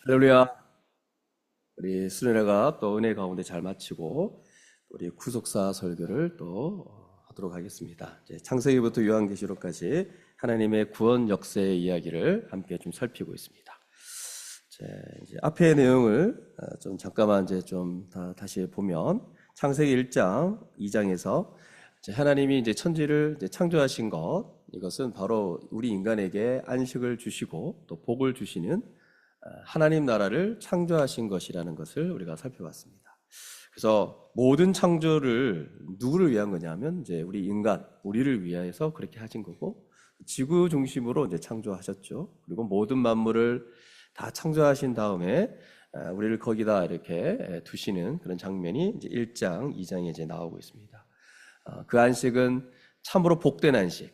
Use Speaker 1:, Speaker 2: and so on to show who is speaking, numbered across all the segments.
Speaker 1: 할렐루야. 우리 수련회가 또 은혜 가운데 잘 마치고 우리 구속사 설교를 또 하도록 하겠습니다. 이제 창세기부터 요한계시록까지 하나님의 구원 역사의 이야기를 함께 좀 살피고 있습니다. 이제 앞의 내용을 좀 잠깐만 이제 좀 다시 보면 창세기 1장, 2장에서 하나님이 이제 천지를 이제 창조하신 것, 이것은 바로 우리 인간에게 안식을 주시고 또 복을 주시는 하나님 나라를 창조하신 것이라는 것을 우리가 살펴봤습니다. 그래서 모든 창조를 누구를 위한 거냐면 이제 우리 인간, 우리를 위하여서 그렇게 하신 거고, 지구 중심으로 이제 창조하셨죠. 그리고 모든 만물을 다 창조하신 다음에 우리를 거기다 이렇게 두시는 그런 장면이 이제 1장, 2장에 이제 나오고 있습니다. 그 안식은 참으로 복된 안식,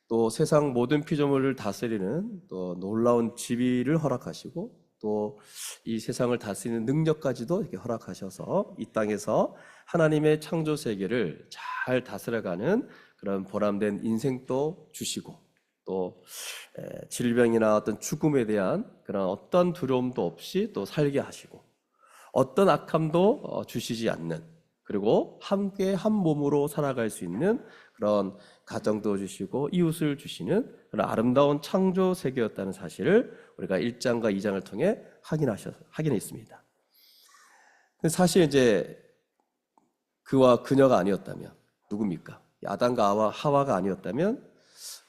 Speaker 1: 또 세상 모든 피조물을 다스리는 또 놀라운 지위를 허락하시고 또 이 세상을 다스리는 능력까지도 이렇게 허락하셔서 이 땅에서 하나님의 창조 세계를 잘 다스려가는 그런 보람된 인생도 주시고 또 질병이나 어떤 죽음에 대한 그런 어떤 두려움도 없이 또 살게 하시고 어떤 악함도 주시지 않는, 그리고 함께 한 몸으로 살아갈 수 있는 그런 가정도 주시고 이웃을 주시는 그런 아름다운 창조 세계였다는 사실을 우리가 1장과 2장을 통해 확인했습니다. 사실 이제 그와 그녀가 아니었다면 누굽니까? 아담과 하와가 아니었다면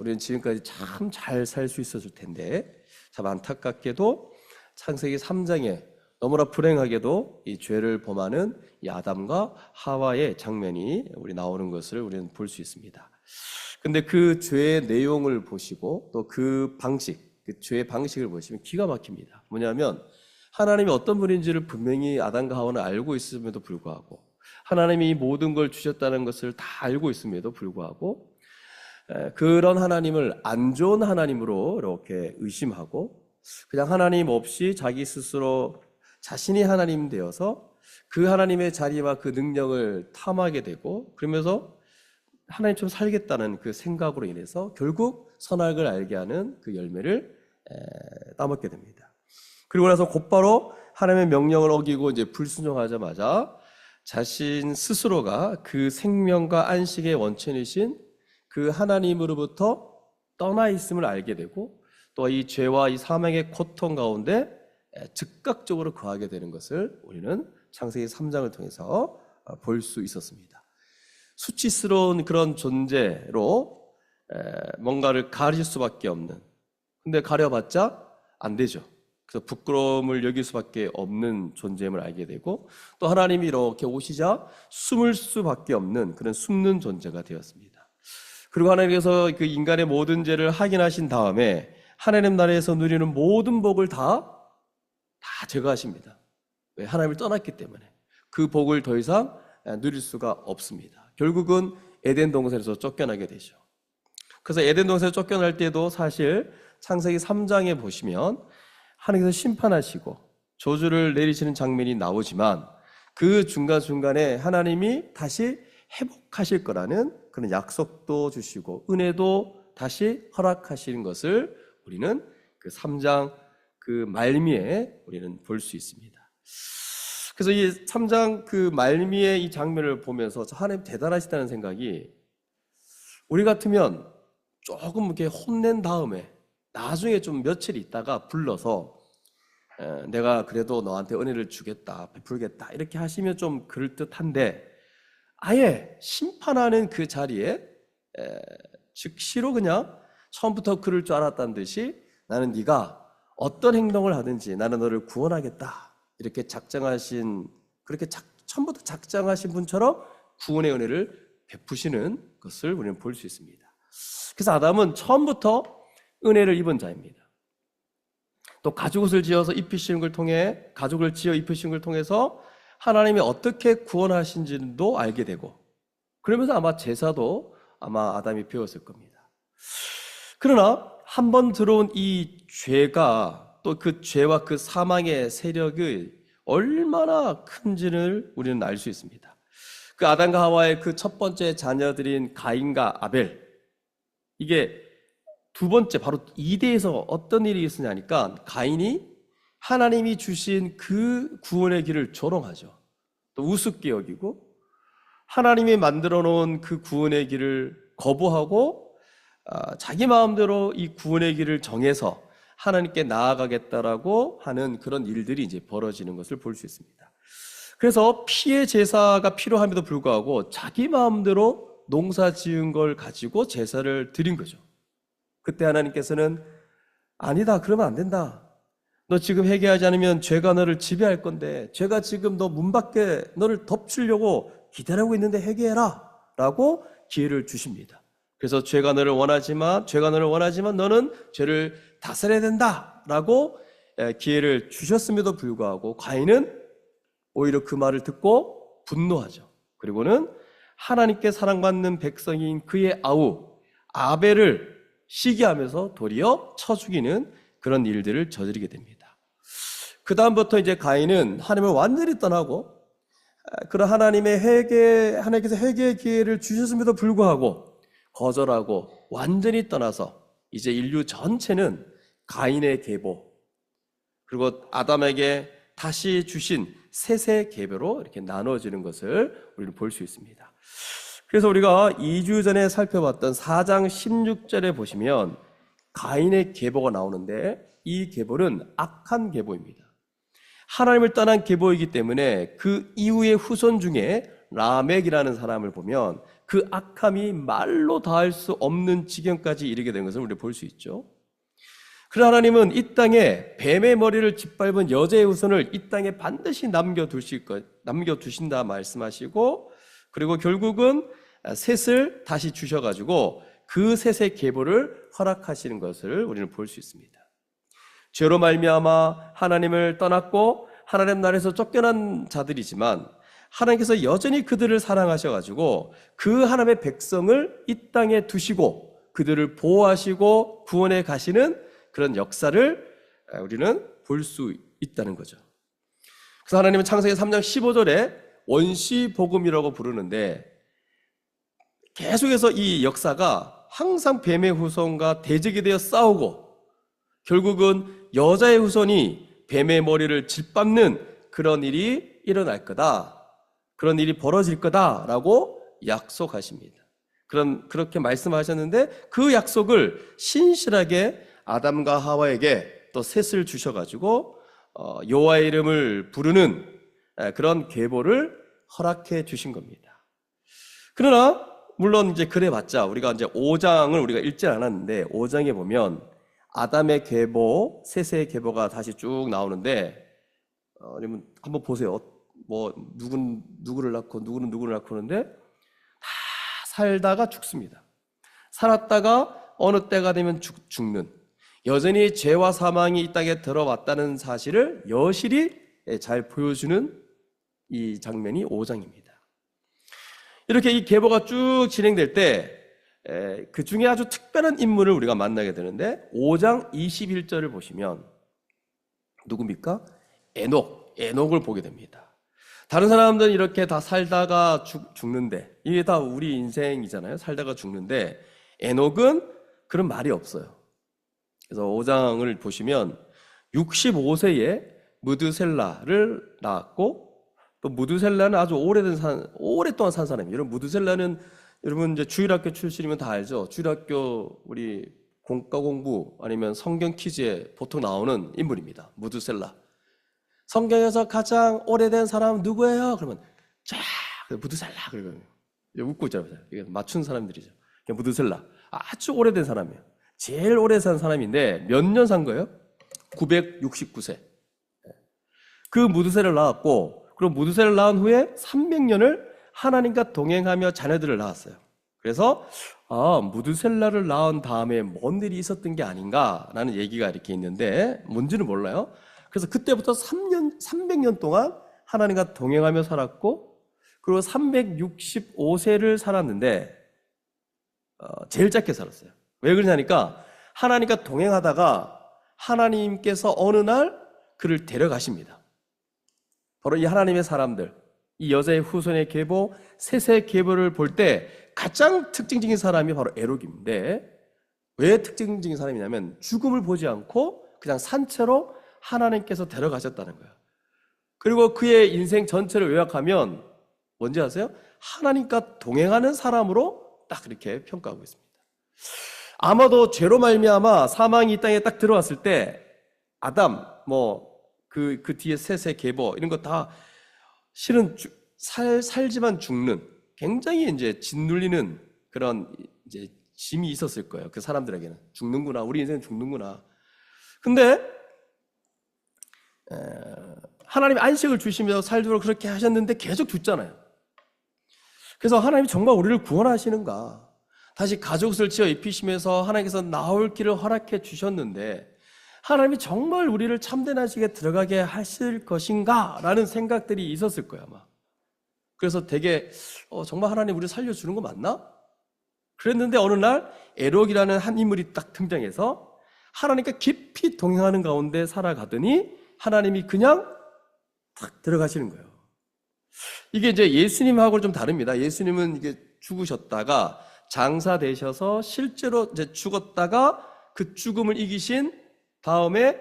Speaker 1: 우리는 지금까지 참 잘 살 수 있었을 텐데, 참 안타깝게도 창세기 3장에 너무나 불행하게도 이 죄를 범하는 이 아담과 하와의 장면이 우리 나오는 것을 우리는 볼 수 있습니다. 근데 그 죄의 내용을 보시고 또 그 방식, 그 죄의 방식을 보시면 기가 막힙니다. 뭐냐면 하나님이 어떤 분인지를 분명히 아담과 하와는 알고 있음에도 불구하고, 하나님이 이 모든 걸 주셨다는 것을 다 알고 있음에도 불구하고 그런 하나님을 안 좋은 하나님으로 이렇게 의심하고 그냥 하나님 없이 자기 스스로 자신이 하나님 되어서 그 하나님의 자리와 그 능력을 탐하게 되고, 그러면서 하나님처럼 살겠다는 그 생각으로 인해서 결국 선악을 알게 하는 그 열매를 따먹게 됩니다. 그리고 나서 곧바로 하나님의 명령을 어기고 이제 불순종하자마자 자신 스스로가 그 생명과 안식의 원천이신 그 하나님으로부터 떠나 있음을 알게 되고, 또 이 죄와 이 사망의 고통 가운데 즉각적으로 거하게 되는 것을 우리는 창세기 3장을 통해서 볼 수 있었습니다. 수치스러운 그런 존재로 뭔가를 가릴 수밖에 없는, 근데 가려봤자 안 되죠. 그래서 부끄러움을 여길 수밖에 없는 존재임을 알게 되고, 또 하나님이 이렇게 오시자 숨을 수밖에 없는 그런 숨는 존재가 되었습니다. 그리고 하나님께서 그 인간의 모든 죄를 확인하신 다음에 하나님 나라에서 누리는 모든 복을 다 제거하십니다. 왜? 하나님을 떠났기 때문에 그 복을 더 이상 누릴 수가 없습니다. 결국은 에덴 동산에서 쫓겨나게 되죠. 그래서 에덴 동산에서 쫓겨날 때도 사실 창세기 3장에 보시면 하나님께서 심판하시고 저주를 내리시는 장면이 나오지만 그 중간중간에 하나님이 다시 회복하실 거라는 그런 약속도 주시고 은혜도 다시 허락하시는 것을 우리는 그 3장 그 말미에 우리는 볼 수 있습니다. 그래서 이 3장 그 말미의 이 장면을 보면서 하나님 대단하시다는 생각이, 우리 같으면 조금 이렇게 혼낸 다음에 나중에 좀 며칠 있다가 불러서 내가 그래도 너한테 은혜를 주겠다, 베풀겠다 이렇게 하시면 좀 그럴듯한데, 아예 심판하는 그 자리에 즉시로 그냥 처음부터 그럴 줄 알았다는 듯이 나는 네가 어떤 행동을 하든지 나는 너를 구원하겠다 이렇게 작정하신, 그렇게 처음부터 작정하신 분처럼 구원의 은혜를 베푸시는 것을 우리는 볼 수 있습니다. 그래서 아담은 처음부터 은혜를 입은 자입니다. 또 가죽옷을 지어서 입히시는 걸 통해, 가죽을 지어 입히시는 걸 통해서 하나님이 어떻게 구원하신지도 알게 되고, 그러면서 아마 제사도 아마 아담이 배웠을 겁니다. 그러나 한 번 들어온 이 죄가, 또 그 죄와 그 사망의 세력이 얼마나 큰지를 우리는 알 수 있습니다. 그 아담과 하와의 그 첫 번째 자녀들인 가인과 아벨, 이게 두 번째 바로 2대에서 어떤 일이 있었냐니까 가인이 하나님이 주신 그 구원의 길을 조롱하죠. 또 우습게 여기고 하나님이 만들어 놓은 그 구원의 길을 거부하고 자기 마음대로 이 구원의 길을 정해서 하나님께 나아가겠다라고 하는 그런 일들이 이제 벌어지는 것을 볼 수 있습니다. 그래서 피의 제사가 필요함에도 불구하고 자기 마음대로 농사 지은 걸 가지고 제사를 드린 거죠. 그때 하나님께서는 아니다, 그러면 안 된다. 너 지금 회개하지 않으면 죄가 너를 지배할 건데, 죄가 지금 너 문 밖에 너를 덮치려고 기다리고 있는데 회개해라 라고 기회를 주십니다. 그래서 죄가 너를 원하지만 너는 죄를 다스려야 된다 라고 기회를 주셨음에도 불구하고 가인은 오히려 그 말을 듣고 분노하죠. 그리고는 하나님께 사랑받는 백성인 그의 아우 아벨을 시기하면서 도리어 쳐 죽이는 그런 일들을 저지르게 됩니다. 그 다음부터 이제 가인은 하나님을 완전히 떠나고 그런 하나님께서 회개의 기회를 주셨음에도 불구하고 거절하고 완전히 떠나서 이제 인류 전체는 가인의 계보 그리고 아담에게 다시 주신 셋의 계보로 이렇게 나눠지는 것을 우리는 볼 수 있습니다. 그래서 우리가 2주 전에 살펴봤던 4장 16절에 보시면 가인의 계보가 나오는데 이 계보는 악한 계보입니다. 하나님을 떠난 계보이기 때문에 그 이후의 후손 중에 라멕이라는 사람을 보면 그 악함이 말로 다할 수 없는 지경까지 이르게 된 것을 우리가 볼 수 있죠. 그러나 하나님은 이 땅에 뱀의 머리를 짓밟은 여자의 후손을 이 땅에 반드시 남겨두신다 말씀하시고 그리고 결국은 셋을 다시 주셔가지고 그 셋의 계보를 허락하시는 것을 우리는 볼 수 있습니다. 죄로 말미암아 하나님을 떠났고 하나님 나라에서 쫓겨난 자들이지만 하나님께서 여전히 그들을 사랑하셔가지고 그 하나님의 백성을 이 땅에 두시고 그들을 보호하시고 구원해 가시는 그런 역사를 우리는 볼 수 있다는 거죠. 그래서 하나님은 창세기 3장 15절에 원시복음이라고 부르는데 계속해서 이 역사가 항상 뱀의 후손과 대적이 되어 싸우고 결국은 여자의 후손이 뱀의 머리를 짓밟는 그런 일이 일어날 거다. 그런 일이 벌어질 거다라고 약속하십니다. 그렇게 말씀하셨는데 그 약속을 신실하게 아담과 하와에게 또 셋을 주셔가지고 여호와의 이름을 부르는 그런 계보를 허락해 주신 겁니다. 그러나 물론 이제 그래봤자 우리가 이제 5장을 우리가 읽지 않았는데 5장에 보면 아담의 계보, 셋의 계보가 다시 쭉 나오는데 여러분 한번 보세요. 뭐 누구를 낳고 누구는 누구를 낳고 하는데 다 살다가 죽습니다. 살았다가 어느 때가 되면 죽는 여전히 죄와 사망이 이 땅에 들어왔다는 사실을 여실히 잘 보여주는 이 장면이 5장입니다. 이렇게 이 계보가 쭉 진행될 때 그 중에 아주 특별한 인물을 우리가 만나게 되는데 5장 21절을 보시면 누굽니까? 에녹을 보게 됩니다. 다른 사람들은 이렇게 다 살다가 죽는데 이게 다 우리 인생이잖아요. 살다가 죽는데 에녹은 그런 말이 없어요. 그래서 5장을 보시면 65세에 무드셀라를 낳았고 또 무드셀라는 아주 오랫동안 산 사람이에요. 여러분 무드셀라는 여러분 이제 주일학교 출신이면 다 알죠. 주일학교 우리 공과 공부 아니면 성경 퀴즈에 보통 나오는 인물입니다. 무드셀라. 성경에서 가장 오래된 사람 누구예요? 그러면 쫙 무드셀라 그러고 웃고 있잖아요. 이게 맞춘 사람들이죠. 무드셀라 아주 오래된 사람이에요. 제일 오래 산 사람인데 몇 년 산 거예요? 969세. 그 무드셀라를 낳았고 그리고 무드셀라를 낳은 후에 300년을 하나님과 동행하며 자녀들을 낳았어요. 그래서 무드셀라를 낳은 다음에 뭔 일이 있었던 게 아닌가라는 얘기가 이렇게 있는데 뭔지는 몰라요. 그래서 그때부터 300년 동안 하나님과 동행하며 살았고 그리고 365세를 살았는데 제일 짧게 살았어요. 왜 그러냐니까 하나님과 동행하다가 하나님께서 어느 날 그를 데려가십니다. 바로 이 하나님의 사람들, 이 여자의 후손의 계보, 셋의 계보를 볼 때 가장 특징적인 사람이 바로 에녹인데 왜 특징적인 사람이냐면 죽음을 보지 않고 그냥 산채로 하나님께서 데려가셨다는 거예요. 그리고 그의 인생 전체를 요약하면 뭔지 아세요? 하나님과 동행하는 사람으로 딱 이렇게 평가하고 있습니다. 아마도 죄로 말미암아 사망이 이 땅에 딱 들어왔을 때 아담, 그 뒤에 셋의 계보 이런 거 다 실은 살지만 죽는 굉장히 이제 짓눌리는 그런 이제 짐이 있었을 거예요. 그 사람들에게는 죽는구나, 우리 인생은 죽는구나. 근데 하나님이 안식을 주시며 살도록 그렇게 하셨는데 계속 죽잖아요. 그래서 하나님이 정말 우리를 구원하시는가? 다시 가죽옷을 지어 입히시면서 하나님께서 나올 길을 허락해 주셨는데 하나님이 정말 우리를 참된 안식에 들어가게 하실 것인가? 라는 생각들이 있었을 거예요, 아마. 그래서 되게 정말 하나님 우리를 살려주는 거 맞나? 그랬는데 어느 날 에녹이라는 한 인물이 딱 등장해서 하나님과 깊이 동행하는 가운데 살아가더니 하나님이 그냥 탁 들어가시는 거예요. 이게 이제 예수님하고는 좀 다릅니다. 예수님은 이게 죽으셨다가 장사되셔서 실제로 이제 죽었다가 그 죽음을 이기신 다음에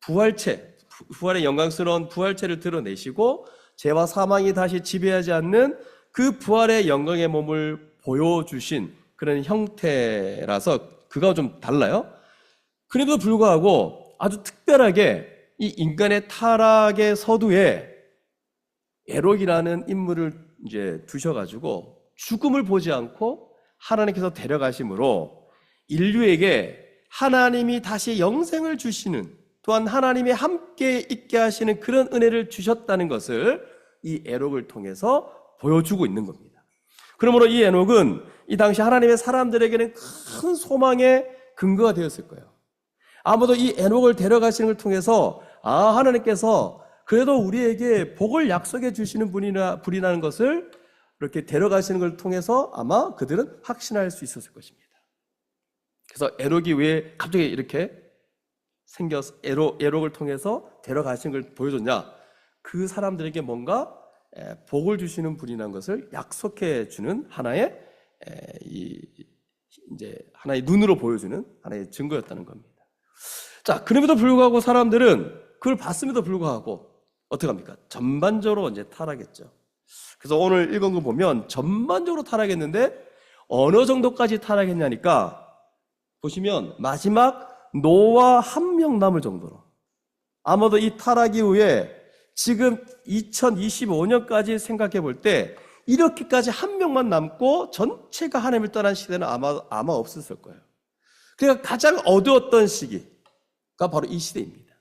Speaker 1: 부활의 영광스러운 부활체를 드러내시고 죄와 사망이 다시 지배하지 않는 그 부활의 영광의 몸을 보여주신 그런 형태라서 그거와 좀 달라요. 그래도 불구하고 아주 특별하게 이 인간의 타락의 서두에 에녹이라는 인물을 이제 두셔가지고 죽음을 보지 않고 하나님께서 데려가심으로 인류에게 하나님이 다시 영생을 주시는, 또한 하나님이 함께 있게 하시는 그런 은혜를 주셨다는 것을 이 에녹을 통해서 보여주고 있는 겁니다. 그러므로 이 에녹은 이 당시 하나님의 사람들에게는 큰 소망의 근거가 되었을 거예요. 아마도 이 에녹을 데려가시는 걸 통해서 하나님께서 그래도 우리에게 복을 약속해 주시는 분이라는 것을 이렇게 데려가시는 걸 통해서 아마 그들은 확신할 수 있었을 것입니다. 그래서 에녹이 왜 갑자기 이렇게 생겨서 에녹을 통해서 데려가시는 걸 보여줬냐? 그 사람들에게 뭔가 복을 주시는 분이라는 것을 약속해 주는 하나의 이제 하나의 눈으로 보여주는 하나의 증거였다는 겁니다. 자, 그럼에도 불구하고 사람들은 그걸 봤음에도 불구하고 어떻게 합니까? 전반적으로 이제 타락했죠. 그래서 오늘 읽은 거 보면 전반적으로 타락했는데 어느 정도까지 타락했냐니까 보시면 마지막 노아 한 명 남을 정도로, 아마도 이 타락 이후에 지금 2025년까지 생각해 볼 때 이렇게까지 한 명만 남고 전체가 하나님을 떠난 시대는 아마 없었을 거예요. 그러니까 가장 어두웠던 시기가 바로 이 시대입니다.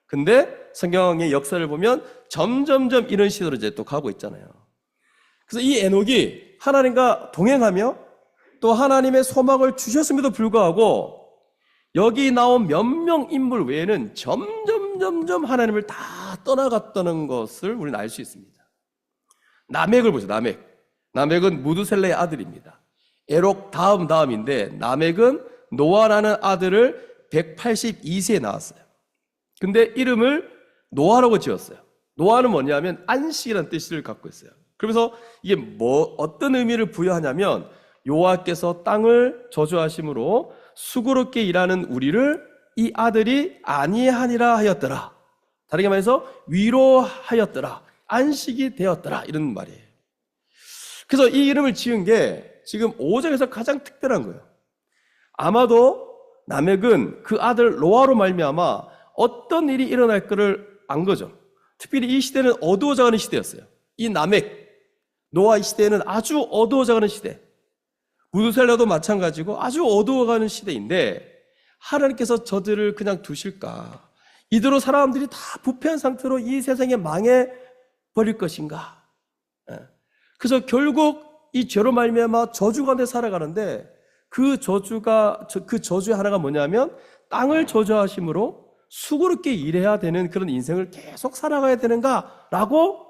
Speaker 1: 근데 성경의 역사를 보면 점점점 이런 시대로 이제 또 가고 있잖아요. 그래서 이 에녹이 하나님과 동행하며 또 하나님의 소망을 주셨음에도 불구하고 여기 나온 몇 명 인물 외에는 점점 하나님을 다 떠나갔다는 것을 우리는 알 수 있습니다. 라멕을 보죠. 라멕은 무두셀라의 아들입니다. 에녹 다음인데 라멕은 노아라는 아들을 182세에 낳았어요. 근데 이름을 노아라고 지었어요. 노아는 뭐냐면 안식이라는 뜻을 갖고 있어요. 그러면서 이게 어떤 의미를 부여하냐면 여호와께서 땅을 저주하심으로 수고롭게 일하는 우리를 이 아들이 안위하니라 하였더라. 다르게 말해서 위로하였더라. 안식이 되었더라. 이런 말이에요. 그래서 이 이름을 지은 게 지금 5장에서 가장 특별한 거예요. 아마도 라멕은 그 아들 노아로 말미암아 어떤 일이 일어날 것을 안 거죠. 특별히 이 시대는 어두워져가는 시대였어요. 이 라멕, 노아 이 시대는 아주 어두워져가는 시대. 무두셀라도 마찬가지고 아주 어두워가는 시대인데 하나님께서 저들을 그냥 두실까? 이대로 사람들이 다 부패한 상태로 이 세상에 망해버릴 것인가? 그래서 결국 이 죄로 말미암아 저주 가운데 살아가는데 그 저주의 하나가 뭐냐면 땅을 저주하심으로 수고롭게 일해야 되는 그런 인생을 계속 살아가야 되는가라고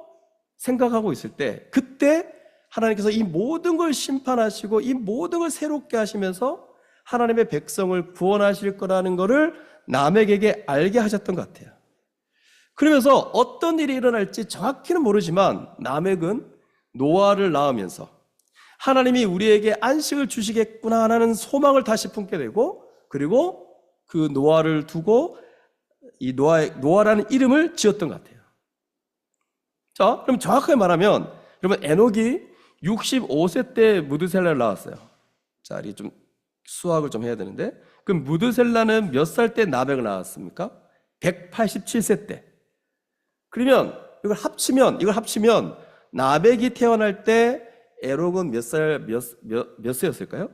Speaker 1: 생각하고 있을 때, 그때 하나님께서 이 모든 걸 심판하시고 이 모든 걸 새롭게 하시면서 하나님의 백성을 구원하실 거라는 것을 라멕에게 알게 하셨던 것 같아요. 그러면서 어떤 일이 일어날지 정확히는 모르지만 라멕은 노아를 낳으면서 하나님이 우리에게 안식을 주시겠구나 하는 소망을 다시 품게 되고, 그리고 그 노아를 두고 이 노아라는 이름을 지었던 것 같아요. 자, 그럼 정확하게 말하면 여러분 에녹이 65세 때 무드셀라를 낳았어요. 자, 이 좀 수학을 좀 해야 되는데, 그럼 무드셀라는 몇 살 때 나백을 낳았습니까? 187세 때. 그러면 이걸 합치면 나백이 태어날 때 에녹은 몇 세였을까요?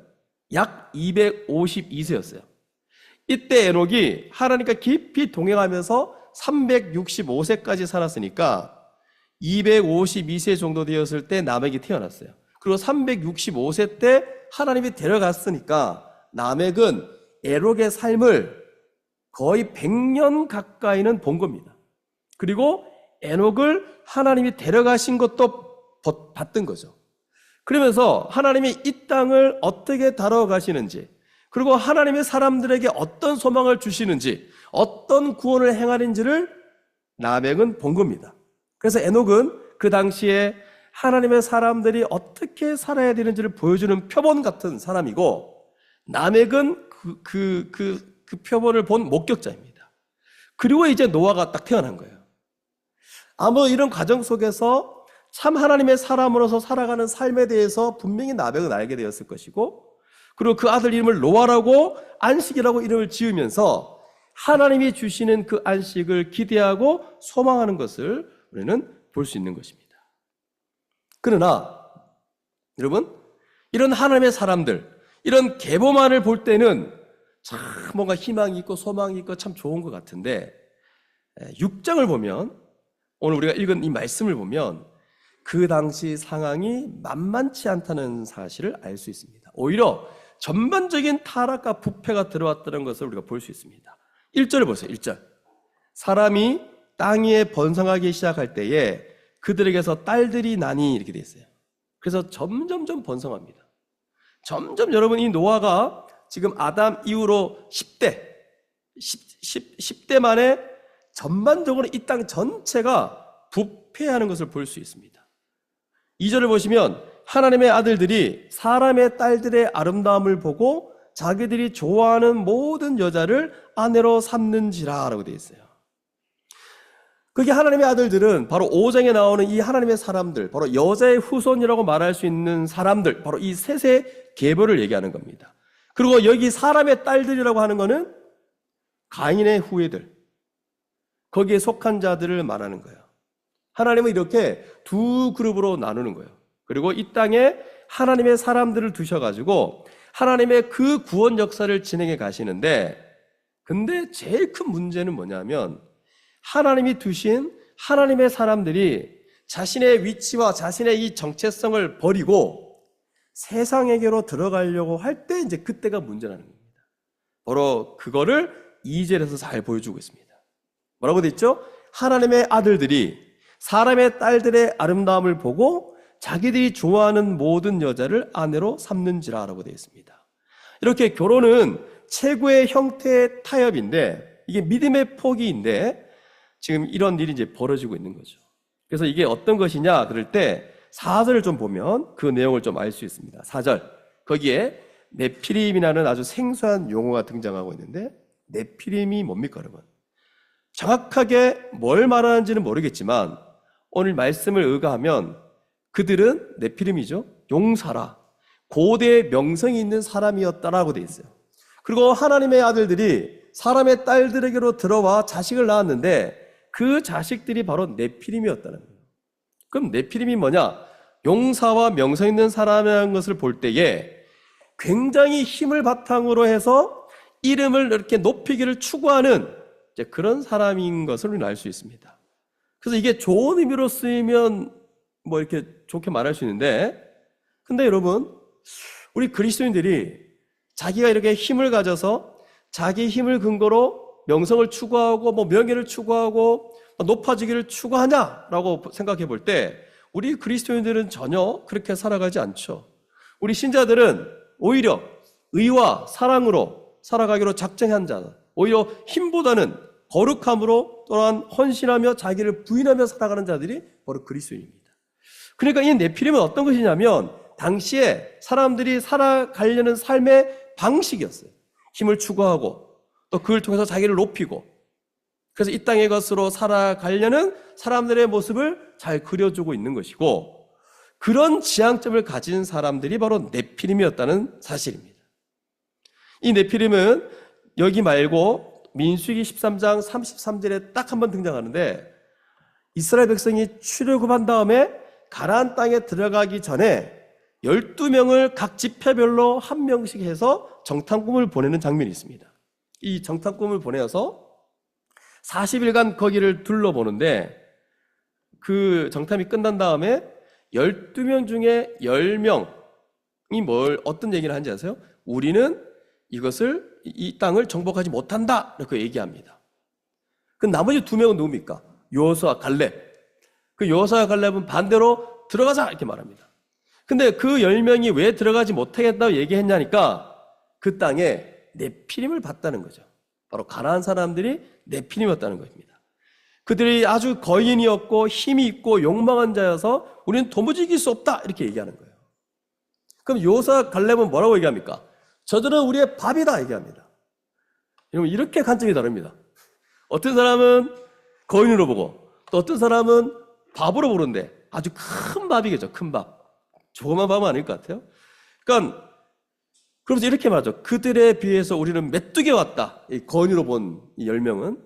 Speaker 1: 약 252세였어요. 이때 에녹이 하나님과 깊이 동행하면서 365세까지 살았으니까 252세 정도 되었을 때 나멕이 태어났어요. 그리고 365세 때 하나님이 데려갔으니까 나멕은 에녹의 삶을 거의 100년 가까이는 본 겁니다. 그리고 에녹을 하나님이 데려가신 것도 봤던 거죠. 그러면서 하나님이 이 땅을 어떻게 다뤄가시는지, 그리고 하나님의 사람들에게 어떤 소망을 주시는지, 어떤 구원을 행하는지를 나멕은 본 겁니다. 그래서 에녹은 그 당시에 하나님의 사람들이 어떻게 살아야 되는지를 보여주는 표본 같은 사람이고, 나멕은 그 표본을 본 목격자입니다. 그리고 이제 노아가 딱 태어난 거예요. 아무 이런 과정 속에서 참 하나님의 사람으로서 살아가는 삶에 대해서 분명히 나벡은 알게 되었을 것이고, 그리고 그 아들 이름을 노아라고 안식이라고 이름을 지으면서 하나님이 주시는 그 안식을 기대하고 소망하는 것을 우리는 볼 수 있는 것입니다. 그러나 여러분, 이런 하나님의 사람들, 이런 계보만을 볼 때는 참 뭔가 희망이 있고 소망이 있고 참 좋은 것 같은데, 6장을 보면, 오늘 우리가 읽은 이 말씀을 보면 그 당시 상황이 만만치 않다는 사실을 알 수 있습니다. 오히려 전반적인 타락과 부패가 들어왔다는 것을 우리가 볼 수 있습니다. 1절을 보세요. 1절. 사람이 땅 위에 번성하기 시작할 때에 그들에게서 딸들이 나니, 이렇게 돼 있어요. 그래서 점점점 번성합니다. 점점 여러분, 이 노아가 지금 아담 이후로 10대 만에 전반적으로 이 땅 전체가 부패하는 것을 볼 수 있습니다. 2절을 보시면 하나님의 아들들이 사람의 딸들의 아름다움을 보고 자기들이 좋아하는 모든 여자를 아내로 삼는지라 라고 되어 있어요. 그게 하나님의 아들들은 바로 5장에 나오는 이 하나님의 사람들, 바로 여자의 후손이라고 말할 수 있는 사람들, 바로 이 셋의 계보를 얘기하는 겁니다. 그리고 여기 사람의 딸들이라고 하는 것은 가인의 후예들, 거기에 속한 자들을 말하는 거예요. 하나님은 이렇게 두 그룹으로 나누는 거예요. 그리고 이 땅에 하나님의 사람들을 두셔가지고 하나님의 그 구원 역사를 진행해 가시는데, 근데 제일 큰 문제는 뭐냐면 하나님이 두신 하나님의 사람들이 자신의 위치와 자신의 이 정체성을 버리고 세상에게로 들어가려고 할 때 이제 그때가 문제라는 겁니다. 바로 그거를 2절에서 잘 보여주고 있습니다. 뭐라고 되어 있죠? 하나님의 아들들이 사람의 딸들의 아름다움을 보고 자기들이 좋아하는 모든 여자를 아내로 삼는지라 라고 되어 있습니다. 이렇게 결혼은 최고의 형태의 타협인데, 이게 믿음의 포기인데 지금 이런 일이 이제 벌어지고 있는 거죠. 그래서 이게 어떤 것이냐 그럴 때 4절을 좀 보면 그 내용을 좀 알 수 있습니다. 4절, 거기에 네피림이라는 아주 생소한 용어가 등장하고 있는데, 네피림이 뭡니까 여러분? 정확하게 뭘 말하는지는 모르겠지만 오늘 말씀을 의거하면 그들은 네피림이죠. 용사라, 고대 명성이 있는 사람이었다라고 돼 있어요. 그리고 하나님의 아들들이 사람의 딸들에게로 들어와 자식을 낳았는데 그 자식들이 바로 네피림이었다는 거예요. 그럼 네피림이 뭐냐? 용사와 명성 있는 사람이라는 것을 볼 때에 굉장히 힘을 바탕으로 해서 이름을 이렇게 높이기를 추구하는 이제 그런 사람인 것을 우리는 알 수 있습니다. 그래서 이게 좋은 의미로 쓰이면 뭐 이렇게 좋게 말할 수 있는데, 근데 여러분, 우리 그리스도인들이 자기가 이렇게 힘을 가져서 자기 힘을 근거로 명성을 추구하고 뭐 명예를 추구하고 높아지기를 추구하냐라고 생각해 볼 때 우리 그리스도인들은 전혀 그렇게 살아가지 않죠. 우리 신자들은 오히려 의와 사랑으로 살아가기로 작정한 자, 오히려 힘보다는 거룩함으로 또한 헌신하며 자기를 부인하며 살아가는 자들이 바로 그리스도인입니다. 그러니까 이 네피림은 어떤 것이냐면 당시에 사람들이 살아가려는 삶의 방식이었어요. 힘을 추구하고 또 그걸 통해서 자기를 높이고, 그래서 이 땅의 것으로 살아가려는 사람들의 모습을 잘 그려주고 있는 것이고, 그런 지향점을 가진 사람들이 바로 네피림이었다는 사실입니다. 이 네피림은 여기 말고 민수기 13장 33절에 딱 한 번 등장하는데, 이스라엘 백성이 출애굽한 다음에 가나안 땅에 들어가기 전에 12명을 각 지파별로 한 명씩 해서 정탐꾼을 보내는 장면이 있습니다. 이 정탐꾼을 보내서 40일간 거기를 둘러보는데, 그 정탐이 끝난 다음에 12명 중에 10명이 어떤 얘기를 하는지 아세요? 우리는 이 땅을 정복하지 못한다, 이렇게 얘기합니다. 그 나머지 2명은 누굽니까? 여호수아, 갈렙. 그 여호수아, 갈렙은 반대로 들어가자, 이렇게 말합니다. 근데 그 10명이 왜 들어가지 못하겠다고 얘기했냐니까, 그 땅에 네피림을 봤다는 거죠. 바로 가나안 사람들이 네피림이었다는 것입니다. 그들이 아주 거인이었고 힘이 있고 욕망한 자여서 우리는 도무지 이길 수 없다, 이렇게 얘기하는 거예요. 그럼 여호수아, 갈렙은 뭐라고 얘기합니까? 저들은 우리의 밥이다, 얘기합니다. 여러분, 이렇게 관점이 다릅니다. 어떤 사람은 거인으로 보고, 또 어떤 사람은 밥으로 보는데, 아주 큰 밥이겠죠. 큰 밥. 조그만 밥은 아닐 것 같아요. 그러니까 그러면서 이렇게 말하죠. 그들에 비해서 우리는 메뚜게 왔다. 이 거인으로 본 이 10명은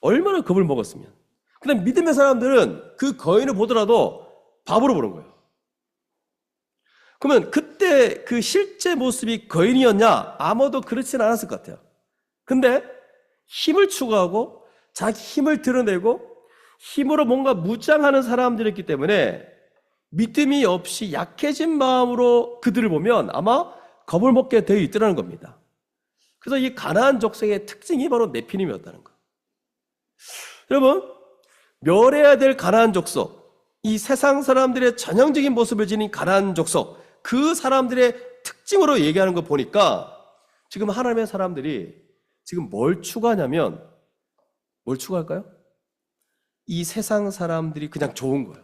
Speaker 1: 얼마나 겁을 먹었으면. 근데 믿음의 사람들은 그 거인을 보더라도 밥으로 보는 거예요. 그러면 그때 그 실제 모습이 거인이었냐? 아무도 그렇진 않았을 것 같아요. 근데 힘을 추구하고 자기 힘을 드러내고 힘으로 뭔가 무장하는 사람들이었기 때문에 믿음이 없이 약해진 마음으로 그들을 보면 아마 겁을 먹게 되어 있더라는 겁니다. 그래서 이 가나안 족속의 특징이 바로 네피림이었다는 거. 여러분, 멸해야 될 가나안 족속, 이 세상 사람들의 전형적인 모습을 지닌 가나안 족속, 그 사람들의 특징으로 얘기하는 거 보니까 지금 하나님의 사람들이 지금 뭘 추구하냐면, 뭘 추구할까요? 이 세상 사람들이 그냥 좋은 거예요.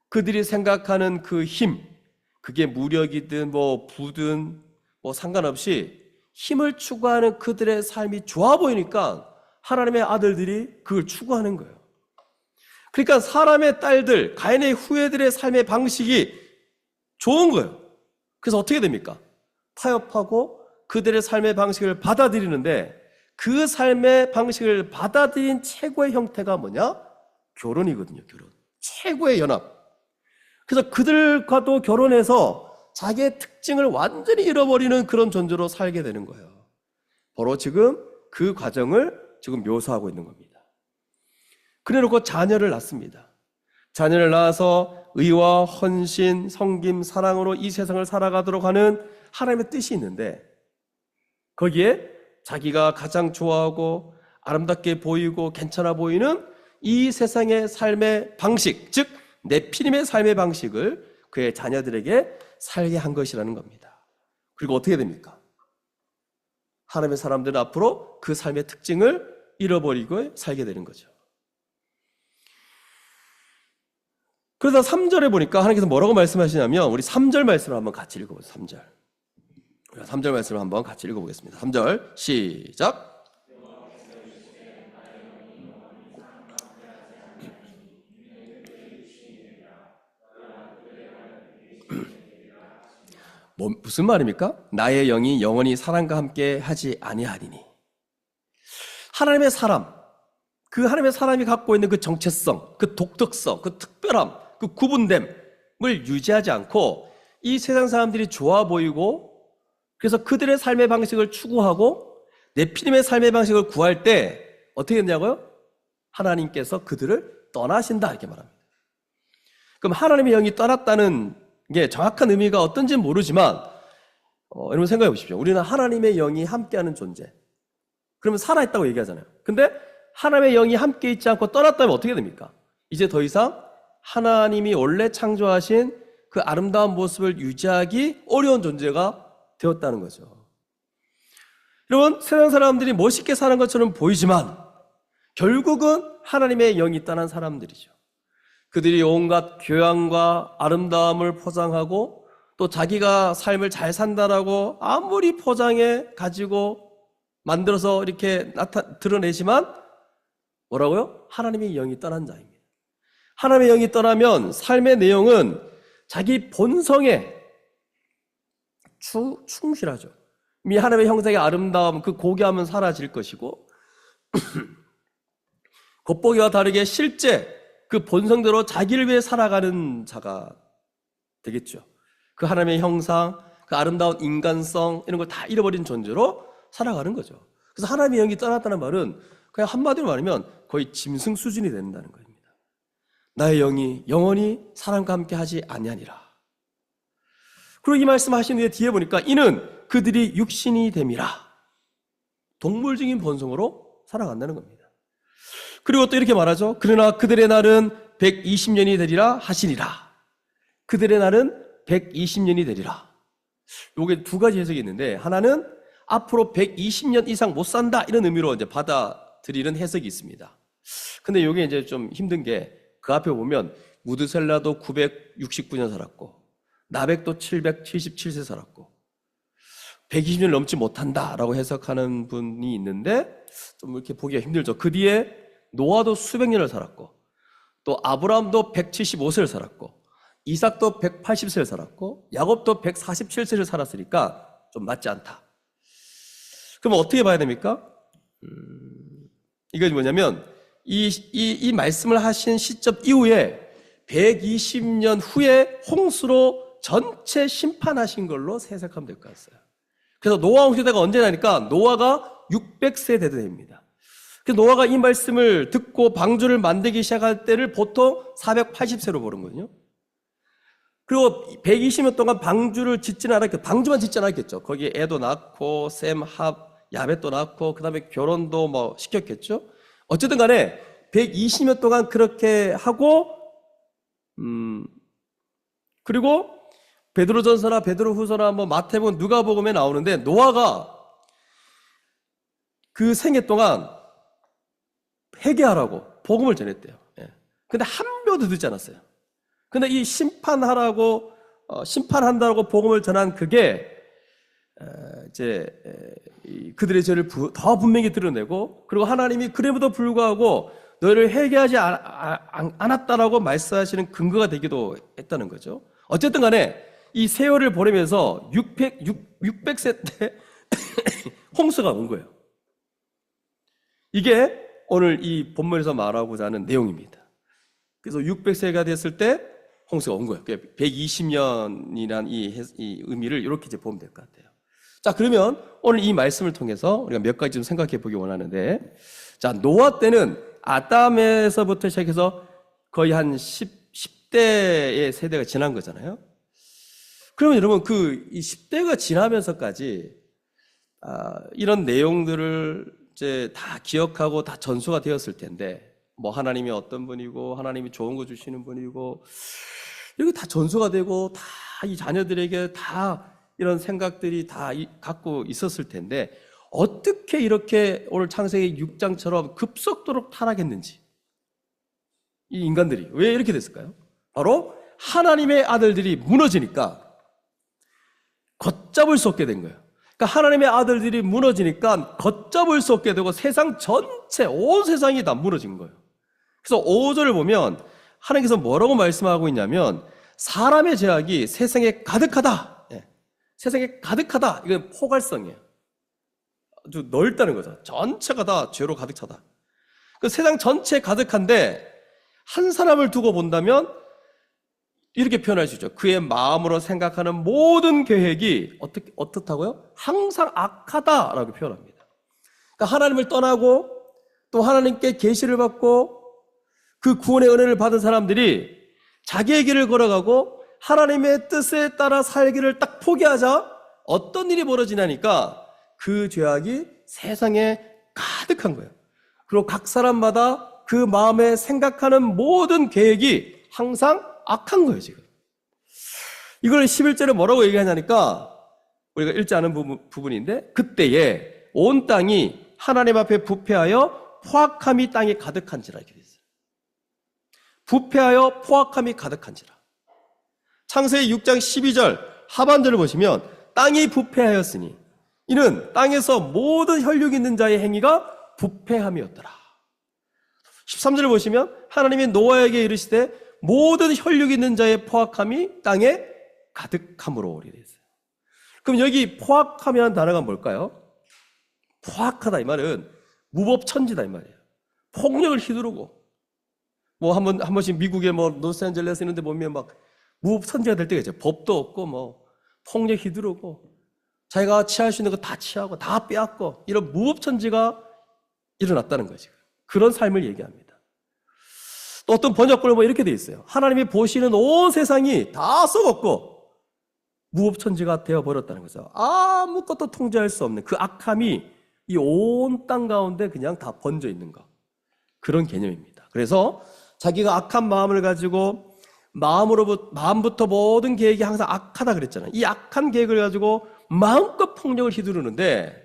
Speaker 1: 그들이 생각하는 그 힘, 그게 무력이든 부든 상관없이 힘을 추구하는 그들의 삶이 좋아 보이니까 하나님의 아들들이 그걸 추구하는 거예요. 그러니까 사람의 딸들, 가인의 후예들의 삶의 방식이 좋은 거예요. 그래서 어떻게 됩니까? 타협하고 그들의 삶의 방식을 받아들이는데, 그 삶의 방식을 받아들인 최고의 형태가 뭐냐? 결혼이거든요. 결혼. 최고의 연합. 그래서 그들과도 결혼해서 자기의 특징을 완전히 잃어버리는 그런 존재로 살게 되는 거예요. 바로 지금 그 과정을 지금 묘사하고 있는 겁니다. 그래놓고 자녀를 낳습니다. 자녀를 낳아서 의와 헌신, 성김, 사랑으로 이 세상을 살아가도록 하는 하나님의 뜻이 있는데, 거기에 자기가 가장 좋아하고 아름답게 보이고 괜찮아 보이는 이 세상의 삶의 방식, 즉 네피림의 삶의 방식을 그의 자녀들에게 살게 한 것이라는 겁니다. 그리고 어떻게 됩니까? 하나님의 사람들은 앞으로 그 삶의 특징을 잃어버리고 살게 되는 거죠. 그러다 3절에 보니까 하나님께서 뭐라고 말씀하시냐면, 우리 3절 말씀을 한번 같이 읽어보세요. 3절. 3절 말씀을 한번 같이 읽어보겠습니다. 3절 시작. 무슨 말입니까? 나의 영이 영원히 사람과 함께 하지 아니하리니. 하나님의 사람, 그 하나님의 사람이 갖고 있는 그 정체성, 그 독특성, 그 특별함, 그 구분됨을 유지하지 않고 이 세상 사람들이 좋아 보이고, 그래서 그들의 삶의 방식을 추구하고 네피림의 삶의 방식을 구할 때 어떻게 했냐고요? 하나님께서 그들을 떠나신다, 이렇게 말합니다. 그럼 하나님의 영이 떠났다는 게 정확한 의미가 어떤지는 모르지만, 여러분 생각해 보십시오. 우리는 하나님의 영이 함께하는 존재. 그러면 살아있다고 얘기하잖아요. 근데 하나님의 영이 함께 있지 않고 떠났다면 어떻게 됩니까? 이제 더 이상 하나님이 원래 창조하신 그 아름다운 모습을 유지하기 어려운 존재가 되었다는 거죠. 여러분, 세상 사람들이 멋있게 사는 것처럼 보이지만 결국은 하나님의 영이 떠난 사람들이죠. 그들이 온갖 교양과 아름다움을 포장하고 또 자기가 삶을 잘 산다라고 아무리 포장해 가지고 만들어서 이렇게 드러내지만 뭐라고요? 하나님의 영이 떠난 자입니다. 하나님의 영이 떠나면 삶의 내용은 자기 본성에 충실하죠. 이미 하나님의 형상의 아름다움, 그 고귀함은 사라질 것이고 겉보기와 다르게 실제 그 본성대로 자기를 위해 살아가는 자가 되겠죠. 그 하나님의 형상, 그 아름다운 인간성 이런 걸 다 잃어버린 존재로 살아가는 거죠. 그래서 하나님의 영이 떠났다는 말은 그냥 한마디로 말하면 거의 짐승 수준이 된다는 겁니다. 나의 영이 영원히 사람과 함께 하지 아니하니라. 그리고 이 말씀하신 후에 뒤에 보니까 이는 그들이 육신이 됨이라. 동물적인 본성으로 살아간다는 겁니다. 그리고 또 이렇게 말하죠. 그러나 그들의 날은 120년이 되리라 하시니라. 그들의 날은 120년이 되리라. 요게 두 가지 해석이 있는데, 하나는 앞으로 120년 이상 못 산다 이런 의미로 이제 받아들이는 해석이 있습니다. 근데 요게 이제 좀 힘든 게 그 앞에 보면 무드셀라도 969년 살았고 나백도 777세 살았고 120년 넘지 못한다라고 해석하는 분이 있는데 좀 이렇게 보기가 힘들죠. 그 뒤에 노아도 수백 년을 살았고 또 아브라함도 175세를 살았고 이삭도 180세를 살았고 야곱도 147세를 살았으니까 좀 맞지 않다. 그럼 어떻게 봐야 됩니까? 이건 뭐냐면 이 말씀을 하신 시점 이후에 120년 후에 홍수로 전체 심판하신 걸로 해석하면 될 것 같아요. 그래서 노아 홍수대가 언제냐니까 노아가 600세 되던 해입니다. 그래서 노아가 이 말씀을 듣고 방주를 만들기 시작할 때를 보통 480세로 보는 거거든요. 그리고 120년 동안 방주를 짓지는 않았겠죠. 방주만 짓지는 않았겠죠. 거기에 애도 낳고 셈, 합, 야벳도 낳고 그 다음에 결혼도 뭐 시켰겠죠. 어쨌든 간에 120년 동안 그렇게 하고 그리고 베드로전서나 베드로후서나 뭐 마태복음, 누가복음에 나오는데 노아가 그 생애 동안 회개하라고 복음을 전했대요. 근데 한 명도 듣지 않았어요. 근데 이 심판하라고 심판한다고 복음을 전한 그게 이제 그들의 죄를 더 분명히 드러내고 그리고 하나님이 그럼에도 불구하고 너희를 회개하지 않았다라고 말씀하시는 근거가 되기도 했다는 거죠. 어쨌든 간에 이 세월을 보내면서 600세 때 홍수가 온 거예요. 이게 오늘 이 본문에서 말하고자 하는 내용입니다. 그래서 600세가 됐을 때 홍수가 온 거예요. 120년이란 이 의미를 이렇게 이제 보면 될 것 같아요. 자, 그러면 오늘 이 말씀을 통해서 우리가 몇 가지 좀 생각해 보기 원하는데, 자, 노아 때는 아담에서부터 시작해서 거의 한 10대의 세대가 지난 거잖아요. 그러면 여러분 이 10대가 지나면서까지 이런 내용들을 이제 다 기억하고 다 전수가 되었을 텐데, 뭐 하나님이 어떤 분이고 하나님이 좋은 거 주시는 분이고 이렇게 다 전수가 되고 다 이 자녀들에게 다 이런 생각들이 다 갖고 있었을 텐데 어떻게 이렇게 오늘 창세기 6장처럼 급속도로 타락했는지, 이 인간들이 왜 이렇게 됐을까요? 바로 하나님의 아들들이 무너지니까 걷잡을 수 없게 된 거예요. 그러니까 하나님의 아들들이 무너지니까 걷잡을 수 없게 되고 세상 전체, 온 세상이 다 무너진 거예요. 그래서 5절을 보면 하나님께서 뭐라고 말씀하고 있냐면 사람의 죄악이 세상에 가득하다. 세상에 가득하다. 이건 포괄성이에요. 아주 넓다는 거죠. 전체가 다 죄로 가득 차다. 그 세상 전체에 가득한데 한 사람을 두고 본다면 이렇게 표현할 수 있죠. 그의 마음으로 생각하는 모든 계획이 어떻다고요? 항상 악하다라고 표현합니다. 그러니까 하나님을 떠나고 또 하나님께 계시를 받고 그 구원의 은혜를 받은 사람들이 자기의 길을 걸어가고 하나님의 뜻에 따라 살기를 딱 포기하자 어떤 일이 벌어지냐니까 그 죄악이 세상에 가득한 거예요. 그리고 각 사람마다 그 마음에 생각하는 모든 계획이 항상 악한 거예요, 지금. 이걸 11절에 뭐라고 얘기하냐니까 우리가 읽지 않은 부분인데 그때에 온 땅이 하나님 앞에 부패하여 포악함이 땅에 가득한지라 이렇게 됐어요. 부패하여 포악함이 가득한지라. 창세기 6장 12절 하반절을 보시면 땅이 부패하였으니 이는 땅에서 모든 혈육 있는 자의 행위가 부패함이었더라. 13절을 보시면 하나님이 노아에게 이르시되 모든 혈육 있는 자의 포악함이 땅에 가득함으로 이렇게 되어 있어요. 그럼 여기 포악함이라는 단어가 뭘까요? 포악하다 이 말은 무법천지다 이 말이에요. 폭력을 휘두르고 뭐 한 번씩 미국의 뭐 로스앤젤레스 이런 데 보면 막 무법천지가 될 때가 있죠. 법도 없고 뭐 폭력 휘두르고 자기가 취할 수 있는 거 다 취하고 다 빼앗고 이런 무법천지가 일어났다는 거지. 그런 삶을 얘기합니다. 또 어떤 번역본을 보면 이렇게 돼 있어요. 하나님이 보시는 온 세상이 다 썩었고 무법천지가 되어버렸다는 거죠. 아무것도 통제할 수 없는 그 악함이 이 온 땅 가운데 그냥 다 번져 있는 거. 그런 개념입니다. 그래서 자기가 악한 마음을 가지고 마음부터 모든 계획이 항상 악하다 그랬잖아요. 이 악한 계획을 가지고 마음껏 폭력을 휘두르는데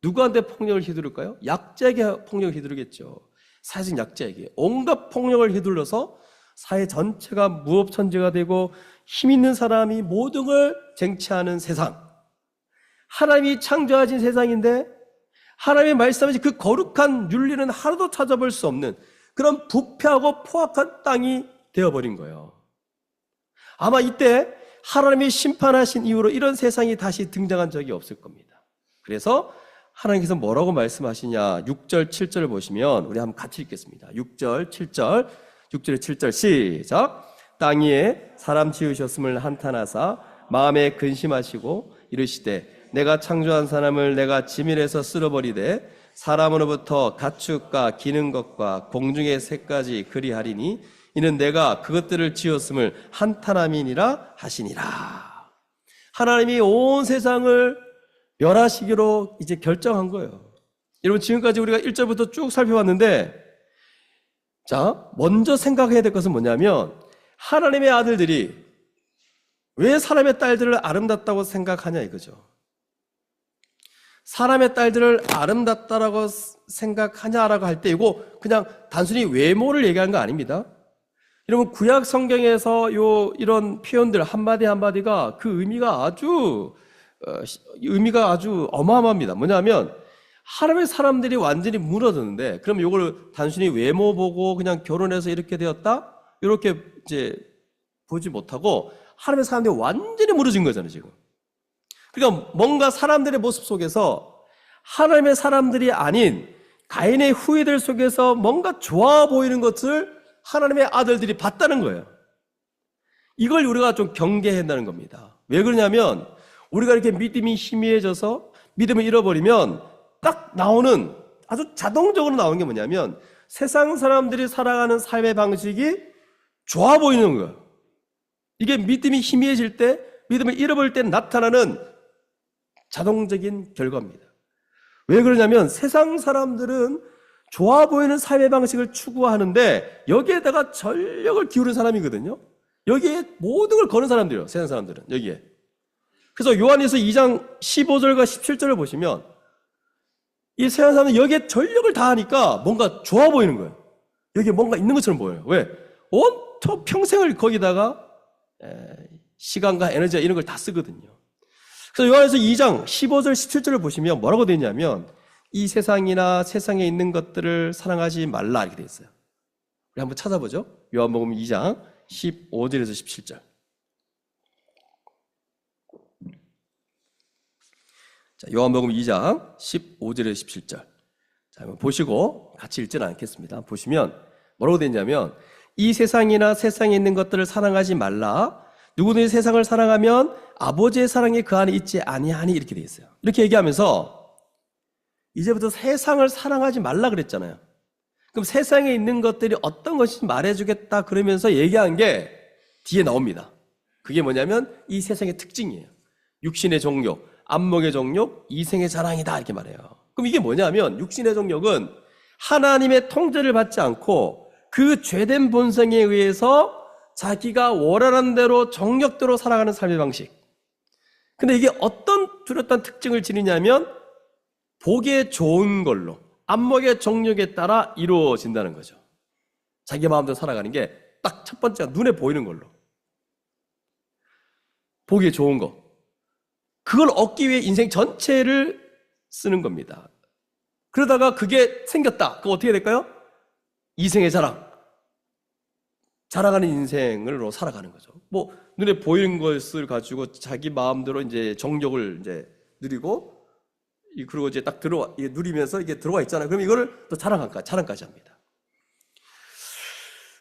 Speaker 1: 누구한테 폭력을 휘두를까요? 약자에게 폭력을 휘두르겠죠. 사회적 약자에게 온갖 폭력을 휘둘러서 사회 전체가 무법천지가 되고 힘 있는 사람이 모든 걸 쟁취하는 세상. 하나님이 창조하신 세상인데 하나님의 말씀하신 그 거룩한 윤리는 하나도 찾아볼 수 없는 그런 부패하고 포악한 땅이 되어버린 거예요. 아마 이때 하나님이 심판하신 이후로 이런 세상이 다시 등장한 적이 없을 겁니다. 그래서 하나님께서 뭐라고 말씀하시냐 6절 7절을 보시면 우리 한번 같이 읽겠습니다. 6절 7절 6절에 7절 시작. 땅 위에 사람 지으셨음을 한탄하사 마음에 근심하시고 이르시되 내가 창조한 사람을 내가 지밀해서 쓸어버리되 사람으로부터 가축과 기는 것과 공중의 새까지 그리하리니 이는 내가 그것들을 지었음을 한탄함이니라 하시니라. 하나님이 온 세상을 멸하시기로 이제 결정한 거예요. 여러분 지금까지 우리가 1절부터 쭉 살펴봤는데 자 먼저 생각해야 될 것은 뭐냐면 하나님의 아들들이 왜 사람의 딸들을 아름답다고 생각하냐 이거죠. 사람의 딸들을 아름답다라고 생각하냐라고 할 때 이거 그냥 단순히 외모를 얘기하는 거 아닙니다. 여러분 구약 성경에서 이런 표현들 한마디 한마디가 그 의미가 아주 어마어마합니다. 뭐냐면 하나님의 사람들이 완전히 무너졌는데 그럼 이걸 단순히 외모 보고 그냥 결혼해서 이렇게 되었다? 이렇게 이제 보지 못하고 하나님의 사람들이 완전히 무너진 거잖아요, 지금. 그러니까 뭔가 사람들의 모습 속에서 하나님의 사람들이 아닌 가인의 후예들 속에서 뭔가 좋아 보이는 것을 하나님의 아들들이 봤다는 거예요. 이걸 우리가 좀 경계해야 한다는 겁니다. 왜 그러냐면 우리가 이렇게 믿음이 희미해져서 믿음을 잃어버리면 딱 나오는 아주 자동적으로 나오는 게 뭐냐면 세상 사람들이 살아가는 삶의 방식이 좋아 보이는 거예요. 이게 믿음이 희미해질 때, 믿음을 잃어버릴 때 나타나는 자동적인 결과입니다. 왜 그러냐면 세상 사람들은 좋아 보이는 삶의 방식을 추구하는데 여기에다가 전력을 기울인 사람이거든요. 여기에 모든 걸 거는 사람들이에요. 세상 사람들은 여기에. 그래서 요한에서 2장 15절과 17절을 보시면 이 세상 사람은 여기에 전력을 다하니까 뭔가 좋아 보이는 거예요. 여기에 뭔가 있는 것처럼 보여요. 왜? 온통 평생을 거기다가 시간과 에너지와 이런 걸 다 쓰거든요. 그래서 요한에서 2장 15절 17절을 보시면 뭐라고 되어 있냐면 이 세상이나 세상에 있는 것들을 사랑하지 말라 이렇게 되어 있어요. 우리 한번 찾아보죠. 요한복음 2장 15절에서 17절. 자, 요한복음 2장 15절에서 17절. 자, 한번 보시고 같이 읽지는 않겠습니다. 보시면 뭐라고 되어 있냐면 이 세상이나 세상에 있는 것들을 사랑하지 말라. 누구든지 세상을 사랑하면 아버지의 사랑이 그 안에 있지 아니하니 이렇게 되어 있어요. 이렇게 얘기하면서 이제부터 세상을 사랑하지 말라 그랬잖아요. 그럼 세상에 있는 것들이 어떤 것인지 말해주겠다 그러면서 얘기한 게 뒤에 나옵니다. 그게 뭐냐면 이 세상의 특징이에요. 육신의 정욕, 안목의 정욕, 이생의 자랑이다 이렇게 말해요. 그럼 이게 뭐냐면 육신의 정욕은 하나님의 통제를 받지 않고 그 죄된 본성에 의해서 자기가 원하는 대로 정욕대로 살아가는 삶의 방식. 근데 이게 어떤 뚜렷한 특징을 지니냐면 보기에 좋은 걸로 안목의 정욕에 따라 이루어진다는 거죠. 자기 마음대로 살아가는 게 딱 첫 번째가 눈에 보이는 걸로 보기에 좋은 거 그걸 얻기 위해 인생 전체를 쓰는 겁니다. 그러다가 그게 생겼다. 그럼 어떻게 될까요? 이생의 자랑하는 인생으로 살아가는 거죠. 뭐 눈에 보이는 것을 가지고 자기 마음대로 이제 정욕을 이제 누리고, 그리고 이제 딱 이게 누리면서 이게 들어와 있잖아요. 그럼 이거를 또 자랑까지 합니다.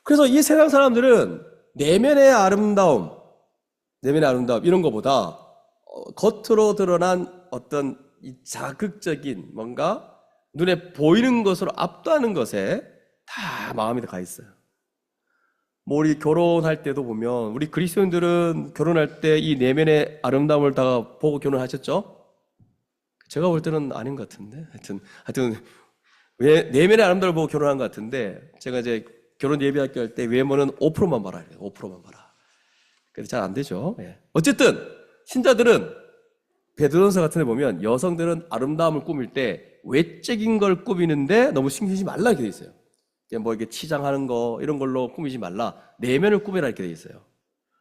Speaker 1: 그래서 이 세상 사람들은 내면의 아름다움 이런 것보다 겉으로 드러난 어떤 이 자극적인 뭔가 눈에 보이는 것으로 압도하는 것에 다 마음이 가 있어요. 뭐 우리 결혼할 때도 보면 우리 그리스도인들은 결혼할 때 이 내면의 아름다움을 다 보고 결혼하셨죠? 제가 볼 때는 아닌 것 같은데, 하여튼 왜 내면의 아름다움을 보고 결혼한 것 같은데, 제가 이제 결혼 예비학교 할 때 외모는 5%만 봐라, 5%만 봐라. 근데 잘 안 되죠. 예. 어쨌든 신자들은 베드로전서 같은 데 보면 여성들은 아름다움을 꾸밀 때 외적인 걸 꾸미는데 너무 신경 쓰지 말라 이렇게 돼 있어요. 뭐 이게 치장하는 거 이런 걸로 꾸미지 말라, 내면을 꾸미라 이렇게 돼 있어요.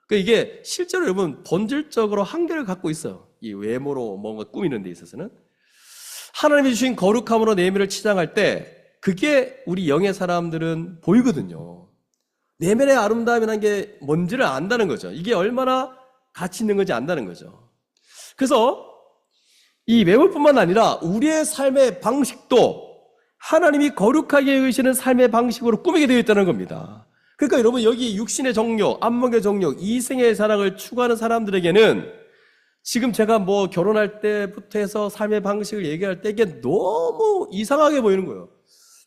Speaker 1: 그러니까 이게 실제로 여러분 본질적으로 한계를 갖고 있어요. 이 외모로 뭔가 꾸미는 데 있어서는 하나님이 주신 거룩함으로 내면을 치장할 때 그게 우리 영의 사람들은 보이거든요. 내면의 아름다움이라는 게 뭔지를 안다는 거죠. 이게 얼마나 가치 있는 건지 안다는 거죠. 그래서 이 외모뿐만 아니라 우리의 삶의 방식도 하나님이 거룩하게 여기시는 삶의 방식으로 꾸미게 되어 있다는 겁니다. 그러니까 여러분 여기 육신의 정욕, 안목의 정욕, 이생의 사랑을 추구하는 사람들에게는 지금 제가 뭐 결혼할 때부터 해서 삶의 방식을 얘기할 때 이게 너무 이상하게 보이는 거예요.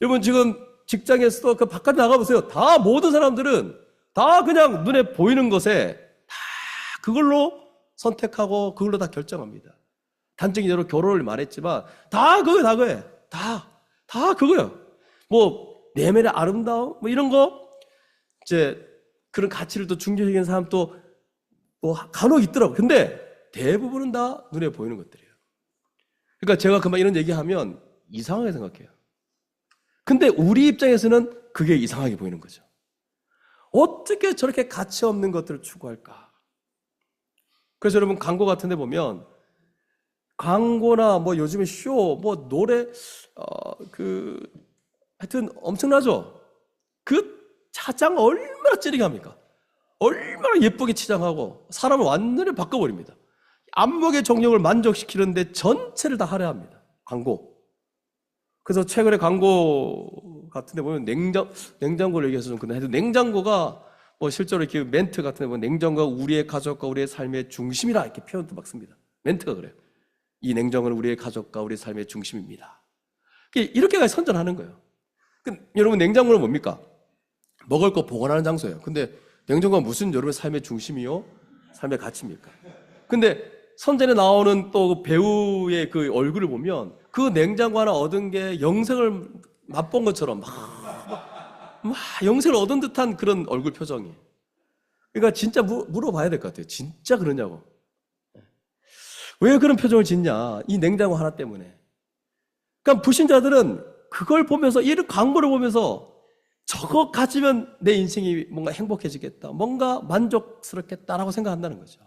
Speaker 1: 여러분 지금 직장에서도 그 바깥에 나가보세요. 다 모든 사람들은 다 그냥 눈에 보이는 것에 다 그걸로 선택하고 그걸로 다 결정합니다. 단적으로 결혼을 말했지만 다 그거예요. 다 그거예요. 뭐 내면의 아름다움 뭐 이런 거 이제 그런 가치를 또 중요시하는 사람 또 뭐 간혹 있더라고. 근데 대부분은 다 눈에 보이는 것들이에요. 그러니까 제가 그만 이런 얘기하면 이상하게 생각해요. 근데 우리 입장에서는 그게 이상하게 보이는 거죠. 어떻게 저렇게 가치 없는 것들을 추구할까? 그래서 여러분 광고 같은 데 보면 광고나 뭐 요즘에 쇼, 뭐 노래, 하여튼 엄청나죠? 그 차장 얼마나 찌르게 합니까? 얼마나 예쁘게 치장하고 사람을 완전히 바꿔버립니다. 안목의 정욕을 만족시키는데 전체를 다 할애합니다. 광고. 그래서 최근에 광고 같은 데 보면 냉장고를 얘기해서 좀 근데 냉장고가 뭐 실제로 이렇게 멘트 같은 데 보면 냉장고가 우리의 가족과 우리의 삶의 중심이라 이렇게 표현도 막 씁니다. 멘트가 그래요. 이 냉장고는 우리의 가족과 우리의 삶의 중심입니다. 이렇게까지 선전하는 거예요. 여러분 냉장고는 뭡니까? 먹을 거 보관하는 장소예요. 근데 냉장고가 무슨 여러분의 삶의 중심이요? 삶의 가치입니까? 근데 선전에 나오는 또 배우의 그 얼굴을 보면 그 냉장고 하나 얻은 게 영생을 맛본 것처럼 막 영생을 얻은 듯한 그런 얼굴 표정이. 그러니까 진짜 물어봐야 될 것 같아요. 진짜 그러냐고. 왜 그런 표정을 짓냐? 이 냉장고 하나 때문에. 그러니까 불신자들은 그걸 보면서, 이 광고를 보면서 저거 가지면 내 인생이 뭔가 행복해지겠다, 뭔가 만족스럽겠다라고 생각한다는 거죠.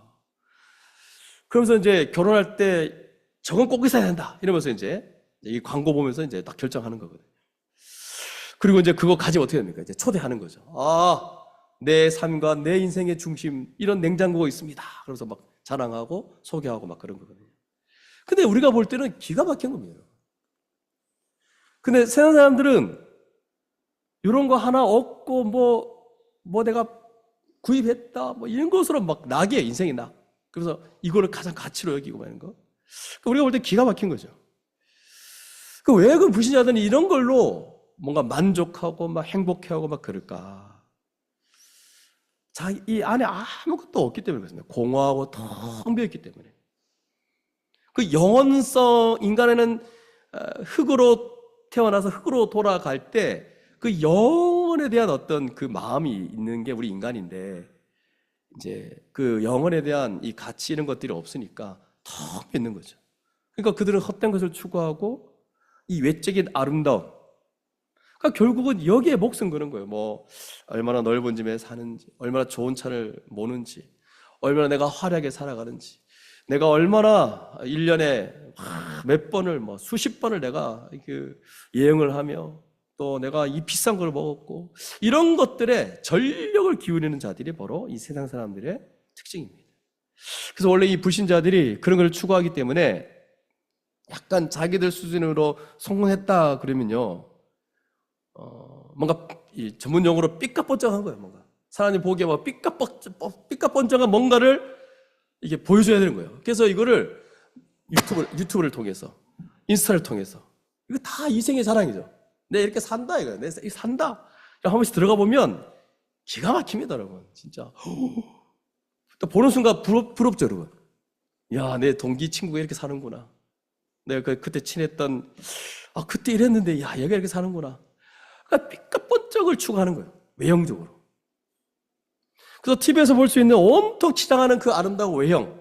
Speaker 1: 그러면서 이제 결혼할 때 저건 꼭 있어야 된다 이러면서 이제 이 광고 보면서 이제 딱 결정하는 거거든요. 그리고 이제 그거 가지고 어떻게 됩니까? 이제 초대하는 거죠. 내 삶과 내 인생의 중심 이런 냉장고가 있습니다. 그래서 막 자랑하고 소개하고 막 그런 거거든요. 근데 우리가 볼 때는 기가 막힌 겁니다. 근데 세상 사람들은 이런 거 하나 얻고 뭐 내가 구입했다 뭐 이런 것으로 막 낙이에요. 인생이 낙. 그래서 이거를 가장 가치로 여기고 막 이런 거. 우리가 볼 때 기가 막힌 거죠. 왜 그 불신자들은 이런 걸로 뭔가 만족하고 막 행복해하고 막 그럴까? 이 안에 아무것도 없기 때문에 그렇습니다. 공허하고 텅 비어있기 때문에. 그 영혼성, 인간에는 흙으로 태어나서 흙으로 돌아갈 때 그 영혼에 대한 어떤 그 마음이 있는 게 우리 인간인데, 이제 그 영혼에 대한 이 가치 이런 것들이 없으니까 텅 비어 있는 거죠. 그러니까 그들은 헛된 것을 추구하고 이 외적인 아름다움, 그러니까 결국은 여기에 목숨 거는 거예요. 뭐 얼마나 넓은 집에 사는지, 얼마나 좋은 차를 모는지, 얼마나 내가 화려하게 살아가는지, 내가 얼마나 1년에 몇 번을 뭐 수십 번을 내가 여행을 하며 또 내가 이 비싼 걸 먹었고, 이런 것들에 전력을 기울이는 자들이 바로 이 세상 사람들의 특징입니다. 그래서 원래 이 불신자들이 그런 걸 추구하기 때문에 약간 자기들 수준으로 성공했다 그러면요, 뭔가 이 전문 용어로 삐까뻔쩍한 거예요. 뭔가 사람이 보기에 뭐 삐까뻔쩍한 뭔가를 이게 보여줘야 되는 거예요. 그래서 이거를 유튜브를 통해서, 인스타를 통해서, 이거 다 이생의 자랑이죠. 내 이렇게 산다 이거예요. 내 이렇게 산다. 한 번씩 들어가 보면 기가 막힙니다, 여러분. 진짜 보는 순간 부럽죠, 여러분. 야, 내 동기 친구가 이렇게 사는구나. 내가 그때 친했던, 그때 이랬는데, 야, 얘가 이렇게 사는구나. 그러니까 삐까뻔쩍을 추구하는 거예요. 외형적으로. 그래서 TV에서 볼 수 있는 온통 치장하는 그 아름다운 외형,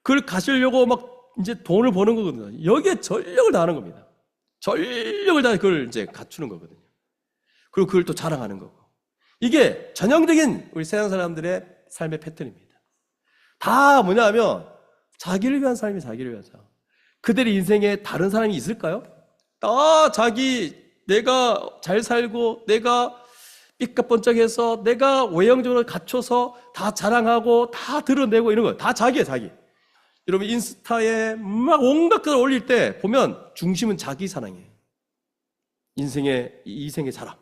Speaker 1: 그걸 가시려고 막 이제 돈을 버는 거거든요. 여기에 전력을 다하는 겁니다. 전력을 다해 그걸 이제 갖추는 거거든요. 그리고 그걸 또 자랑하는 거고. 이게 전형적인 우리 세상 사람들의 삶의 패턴입니다. 다 뭐냐 하면 자기를 위한 삶이 자기를 위한 삶. 그들의 인생에 다른 사람이 있을까요? 다 내가 잘 살고, 내가 삐까뻔쩍해서, 내가 외형적으로 갖춰서 다 자랑하고, 다 드러내고 이런 거. 다 자기예요, 자기. 여러분, 인스타에 막 온갖 것을 올릴 때 보면 중심은 자기 사랑이에요. 이생의 자랑.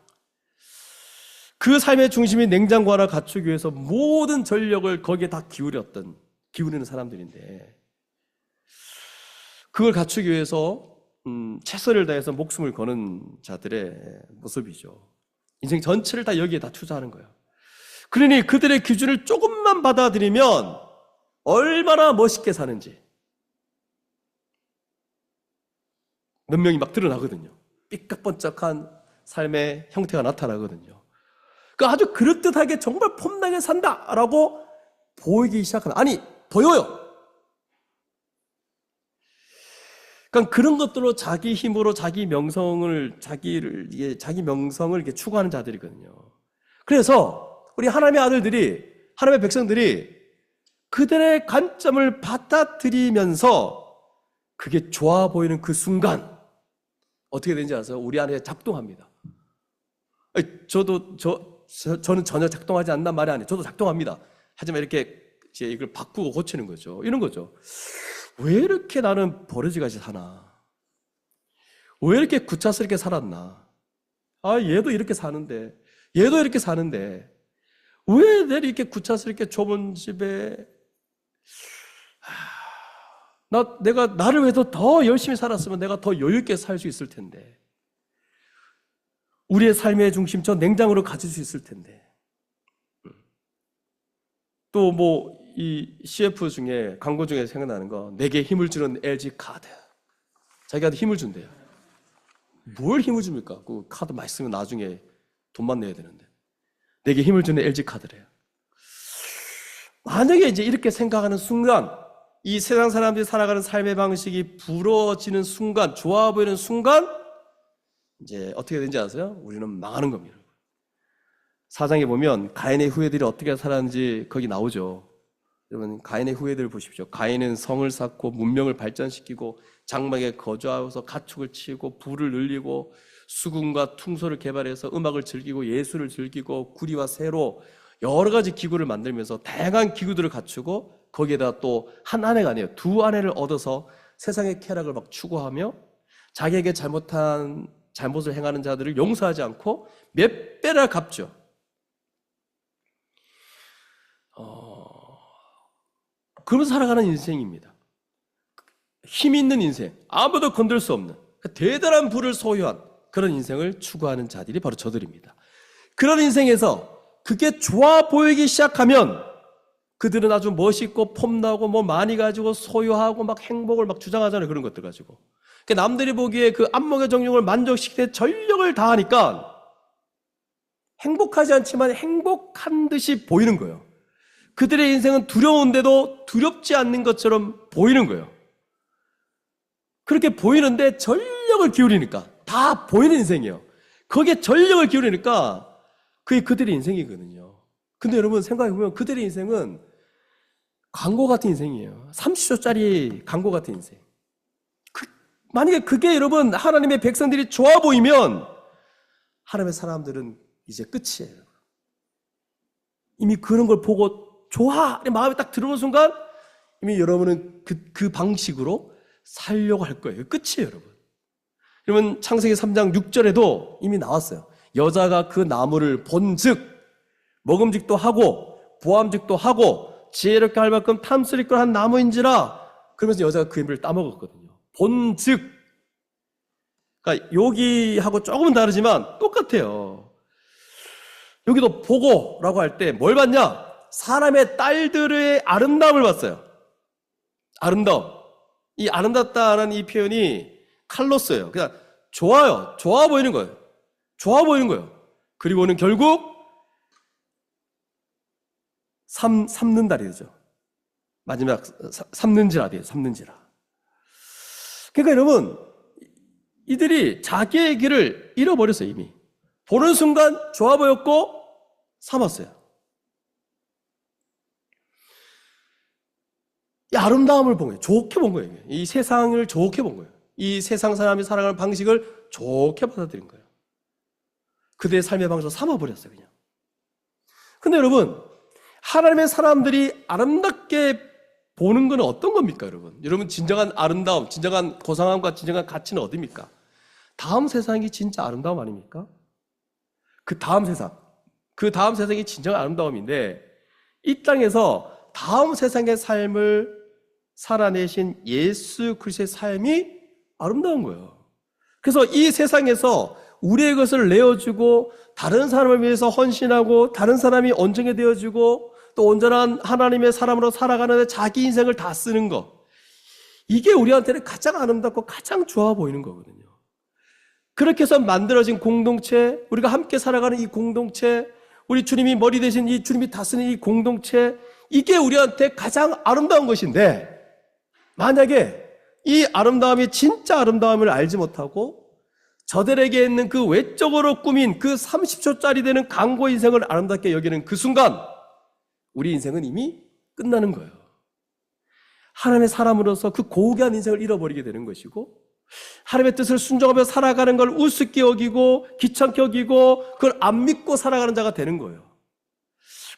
Speaker 1: 그 삶의 중심이 냉장고 하나 갖추기 위해서 모든 전력을 거기에 다 기울이는 사람들인데, 그걸 갖추기 위해서 최선을 다해서 목숨을 거는 자들의 모습이죠. 인생 전체를 다 여기에 다 투자하는 거예요. 그러니 그들의 기준을 조금만 받아들이면 얼마나 멋있게 사는지 몇 명이 막 드러나거든요. 삐까뻔쩍한 삶의 형태가 나타나거든요. 그 아주 그럴듯하게 정말 폼나게 산다라고 보이기 시작한다. 아니, 보여요. 그러니까 그런 것들로 자기 힘으로 자기 명성을 이렇게 추구하는 자들이거든요. 그래서 우리 하나님의 아들들이, 하나님의 백성들이 그들의 관점을 받아들이면서 그게 좋아 보이는 그 순간 어떻게 되는지 아세요? 우리 안에 작동합니다. 저는 전혀 작동하지 않는 말이 아니에요. 저도 작동합니다. 하지만 이렇게 이걸 바꾸고 고치는 거죠. 이런 거죠. 왜 이렇게 나는 버러지같이 사나? 왜 이렇게 구차스럽게 살았나? 얘도 이렇게 사는데, 얘도 이렇게 사는데, 왜 내가 이렇게 구차스럽게 좁은 집에, 내가 나를 위해서 더 열심히 살았으면 내가 더 여유있게 살 수 있을 텐데, 우리의 삶의 중심 저 냉장고를 가질 수 있을 텐데, 또 이 CF 중에, 광고 중에 생각나는 거, 내게 힘을 주는 LG 카드. 자기한테 힘을 준대요. 뭘 힘을 줍니까? 그 카드 많이 쓰면 나중에 돈만 내야 되는데. 내게 힘을 주는 LG 카드래요. 만약에 이제 이렇게 생각하는 순간, 이 세상 사람들이 살아가는 삶의 방식이 부러지는 순간, 좋아 보이는 순간, 이제 어떻게 되는지 아세요? 우리는 망하는 겁니다. 사장에 보면 가인의 후예들이 어떻게 살았는지 거기 나오죠. 여러분, 가인의 후예들을 보십시오. 가인은 성을 쌓고 문명을 발전시키고 장막에 거주하면서 가축을 치고 불을 늘리고 수금과 퉁소를 개발해서 음악을 즐기고 예술을 즐기고 구리와 쇠로 여러 가지 기구를 만들면서 다양한 기구들을 갖추고 거기에다 또 한 아내가 아니에요. 두 아내를 얻어서 세상의 쾌락을 막 추구하며 자기에게 잘못을 행하는 자들을 용서하지 않고 몇 배나 갚죠. 그러면서 살아가는 인생입니다. 힘 있는 인생, 아무도 건들 수 없는 대단한 부를 소유한 그런 인생을 추구하는 자들이 바로 저들입니다. 그런 인생에서 그게 좋아 보이기 시작하면 그들은 아주 멋있고 폼나고 뭐 많이 가지고 소유하고 막 행복을 막 주장하잖아요. 그런 것들 가지고. 남들이 보기에 그 안목의 정욕을 만족시키는 전력을 다하니까 행복하지 않지만 행복한 듯이 보이는 거예요. 그들의 인생은 두려운데도 두렵지 않는 것처럼 보이는 거예요. 그렇게 보이는데 전력을 기울이니까 다 보이는 인생이에요. 거기에 전력을 기울이니까 그게 그들의 인생이거든요. 근데 여러분 생각해보면 그들의 인생은 광고 같은 인생이에요. 30초짜리 광고 같은 인생. 만약에 그게 여러분 하나님의 백성들이 좋아 보이면 하나님의 사람들은 이제 끝이에요. 이미 그런 걸 보고 좋아! 마음에 딱 들어오는 순간 이미 여러분은 그 방식으로 살려고 할 거예요. 끝이에요, 여러분. 그러면 창세기 3장 6절에도 이미 나왔어요. 여자가 그 나무를 본즉 먹음직도 하고 보암직도 하고 지혜롭게 할 만큼 탐스럽고 한 나무인지라. 그러면서 여자가 그 잎을 따먹었거든요. 본즉. 그러니까 여기하고 조금은 다르지만 똑같아요. 여기도 보고라고 할 때 뭘 봤냐? 사람의 딸들의 아름다움을 봤어요. 아름다움. 이 아름답다는 이 표현이 칼로스예요. 그냥 좋아요. 좋아 보이는 거예요. 좋아 보이는 거예요. 그리고는 결국 삼는다리 되죠. 마지막 삼는지라 돼요. 삼는지라. 그러니까 여러분, 이들이 자기의 길을 잃어버렸어요. 이미. 보는 순간 좋아 보였고 삼았어요. 이 아름다움을 본 거예요. 좋게 본 거예요. 이 세상을 좋게 본 거예요. 이 세상 사람이 살아가는 방식을 좋게 받아들인 거예요. 그들의 삶의 방식으로 삼아버렸어요. 그냥. 근데 여러분, 하나님의 사람들이 아름답게 보는 건 어떤 겁니까, 여러분? 여러분, 진정한 아름다움, 진정한 고상함과 진정한 가치는 어디입니까? 다음 세상이 진짜 아름다움 아닙니까? 그 다음 세상이 진정한 아름다움인데, 이 땅에서 다음 세상의 삶을 살아내신 예수 그리스도의 삶이 아름다운 거예요. 그래서 이 세상에서 우리의 것을 내어주고 다른 사람을 위해서 헌신하고 다른 사람이 온전히 되어주고 또 온전한 하나님의 사람으로 살아가는데 자기 인생을 다 쓰는 것, 이게 우리한테는 가장 아름답고 가장 좋아 보이는 거거든요. 그렇게 해서 만들어진 공동체, 우리가 함께 살아가는 이 공동체, 우리 주님이 머리 대신 이 주님이 다스리는 이 공동체, 이게 우리한테 가장 아름다운 것인데, 만약에 이 아름다움이 진짜 아름다움을 알지 못하고 저들에게 있는 그 외적으로 꾸민 그 30초짜리 되는 광고 인생을 아름답게 여기는 그 순간 우리 인생은 이미 끝나는 거예요. 하나님의 사람으로서 그 고귀한 인생을 잃어버리게 되는 것이고, 하나님의 뜻을 순종하며 살아가는 걸 우습게 여기고 귀찮게 여기고 그걸 안 믿고 살아가는 자가 되는 거예요.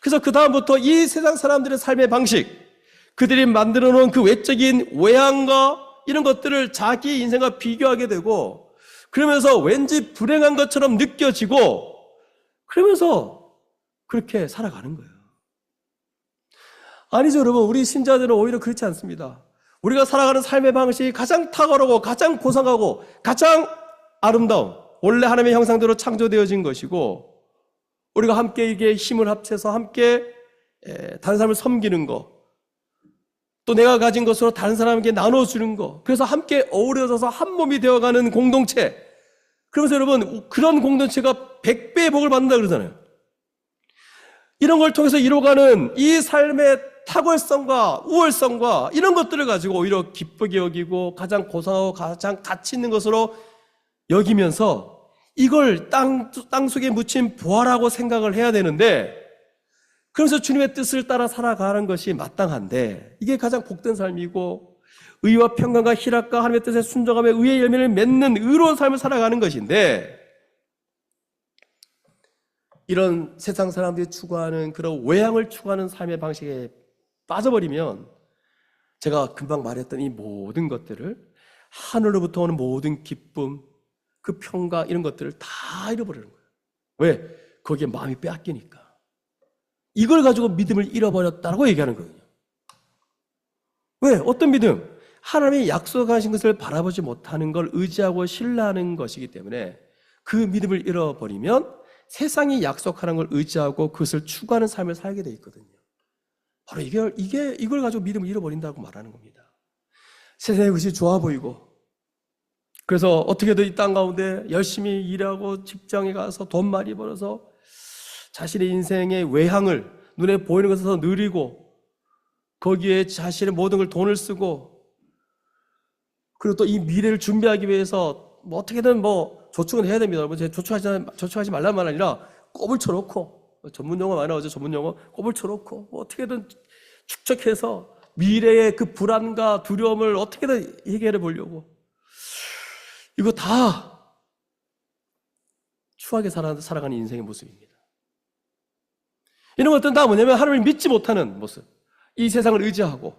Speaker 1: 그래서 그 다음부터 이 세상 사람들의 삶의 방식, 그들이 만들어 놓은 그 외적인 외향과 이런 것들을 자기 인생과 비교하게 되고, 그러면서 왠지 불행한 것처럼 느껴지고, 그러면서 그렇게 살아가는 거예요. 아니죠, 여러분. 우리 신자들은 오히려 그렇지 않습니다. 우리가 살아가는 삶의 방식이 가장 탁월하고 가장 고상하고 가장 아름다운, 원래 하나님의 형상대로 창조되어진 것이고, 우리가 함께 이게 힘을 합쳐서 함께 다른 사람을 섬기는 것, 또 내가 가진 것으로 다른 사람에게 나눠주는 것, 그래서 함께 어우러져서 한 몸이 되어가는 공동체. 그러면서 여러분, 그런 공동체가 100배의 복을 받는다 그러잖아요. 이런 걸 통해서 이루어가는 이 삶의 탁월성과 우월성과 이런 것들을 가지고 오히려 기쁘게 여기고 가장 고상하고 가장 가치 있는 것으로 여기면서 이걸 땅 속에 묻힌 부활하고 생각을 해야 되는데, 그래서 주님의 뜻을 따라 살아가는 것이 마땅한데, 이게 가장 복된 삶이고 의와 평강과 희락과 하나님의 뜻에 순종하며 의의 열매를 맺는 의로운 삶을 살아가는 것인데, 이런 세상 사람들이 추구하는 그런 외향을 추구하는 삶의 방식에 빠져버리면 제가 금방 말했던 이 모든 것들을, 하늘로부터 오는 모든 기쁨, 그 평강 이런 것들을 다 잃어버리는 거예요. 왜? 거기에 마음이 빼앗기니까. 이걸 가지고 믿음을 잃어버렸다고 얘기하는 거거든요. 왜? 어떤 믿음? 하나님이 약속하신 것을 바라보지 못하는 걸 의지하고 신뢰하는 것이기 때문에 그 믿음을 잃어버리면 세상이 약속하는 걸 의지하고 그것을 추구하는 삶을 살게 돼 있거든요. 바로 이걸 가지고 믿음을 잃어버린다고 말하는 겁니다. 세상의 것이 좋아 보이고, 그래서 어떻게든 이 땅 가운데 열심히 일하고 직장에 가서 돈 많이 벌어서 자신의 인생의 외향을, 눈에 보이는 것을 더 누리고 거기에 자신의 모든 걸 돈을 쓰고, 그리고 또 이 미래를 준비하기 위해서 뭐 어떻게든 뭐 저축은 해야 됩니다. 여러분, 저축하지 말란 말 아니라 꼽을 쳐놓고, 전문 용어 많이 나오죠. 전문 용어. 꼽을 쳐놓고 뭐 어떻게든 축적해서 미래의 그 불안과 두려움을 어떻게든 해결해 보려고, 이거 다 추하게 살아가는 인생의 모습입니다. 이런 것들은 다 뭐냐면 하나님을 믿지 못하는 모습, 이 세상을 의지하고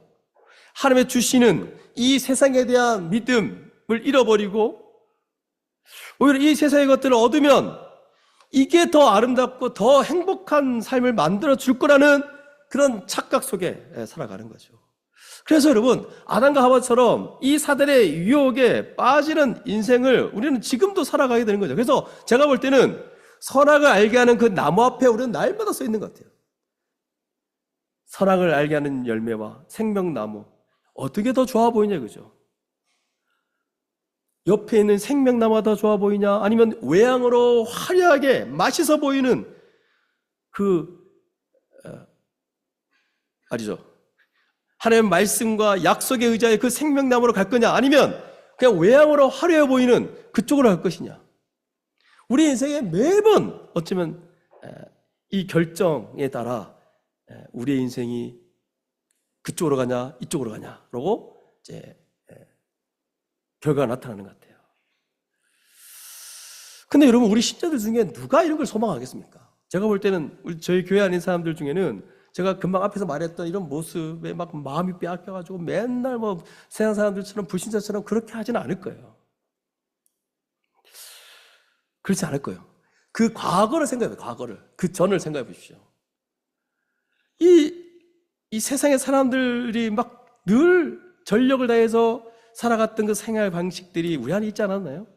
Speaker 1: 하나님의 주시는 이 세상에 대한 믿음을 잃어버리고 오히려 이 세상의 것들을 얻으면 이게 더 아름답고 더 행복한 삶을 만들어 줄 거라는 그런 착각 속에 살아가는 거죠. 그래서 여러분, 아담과 하와처럼 이 사단의 유혹에 빠지는 인생을 우리는 지금도 살아가게 되는 거죠. 그래서 제가 볼 때는 선악을 알게 하는 그 나무 앞에 우리는 날마다 써 있는 것 같아요. 선악을 알게 하는 열매와 생명나무, 어떻게 더 좋아 보이냐, 그죠? 옆에 있는 생명나무가 더 좋아 보이냐, 아니면 외양으로 화려하게 맛있어 보이는 아니죠. 하나님의 말씀과 약속에 의지하여 그 생명나무로 갈 거냐, 아니면 그냥 외양으로 화려해 보이는 그쪽으로 갈 것이냐. 우리 인생에 매번 어쩌면 이 결정에 따라 우리의 인생이 그쪽으로 가냐, 이쪽으로 가냐라고 이제 결과가 나타나는 것 같아요. 근데 여러분, 우리 신자들 중에 누가 이런 걸 소망하겠습니까? 제가 볼 때는 저희 교회 아닌 사람들 중에는 제가 금방 앞에서 말했던 이런 모습에 막 마음이 빼앗겨가지고 맨날 뭐 세상 사람들처럼 불신자처럼 그렇게 하지는 않을 거예요. 그렇지 않을 거예요. 그 과거를 생각해요. 과거를. 그 전을 생각해 보십시오. 이 세상의 사람들이 막 늘 전력을 다해서 살아갔던 그 생활 방식들이 우리 안에 있지 않았나요?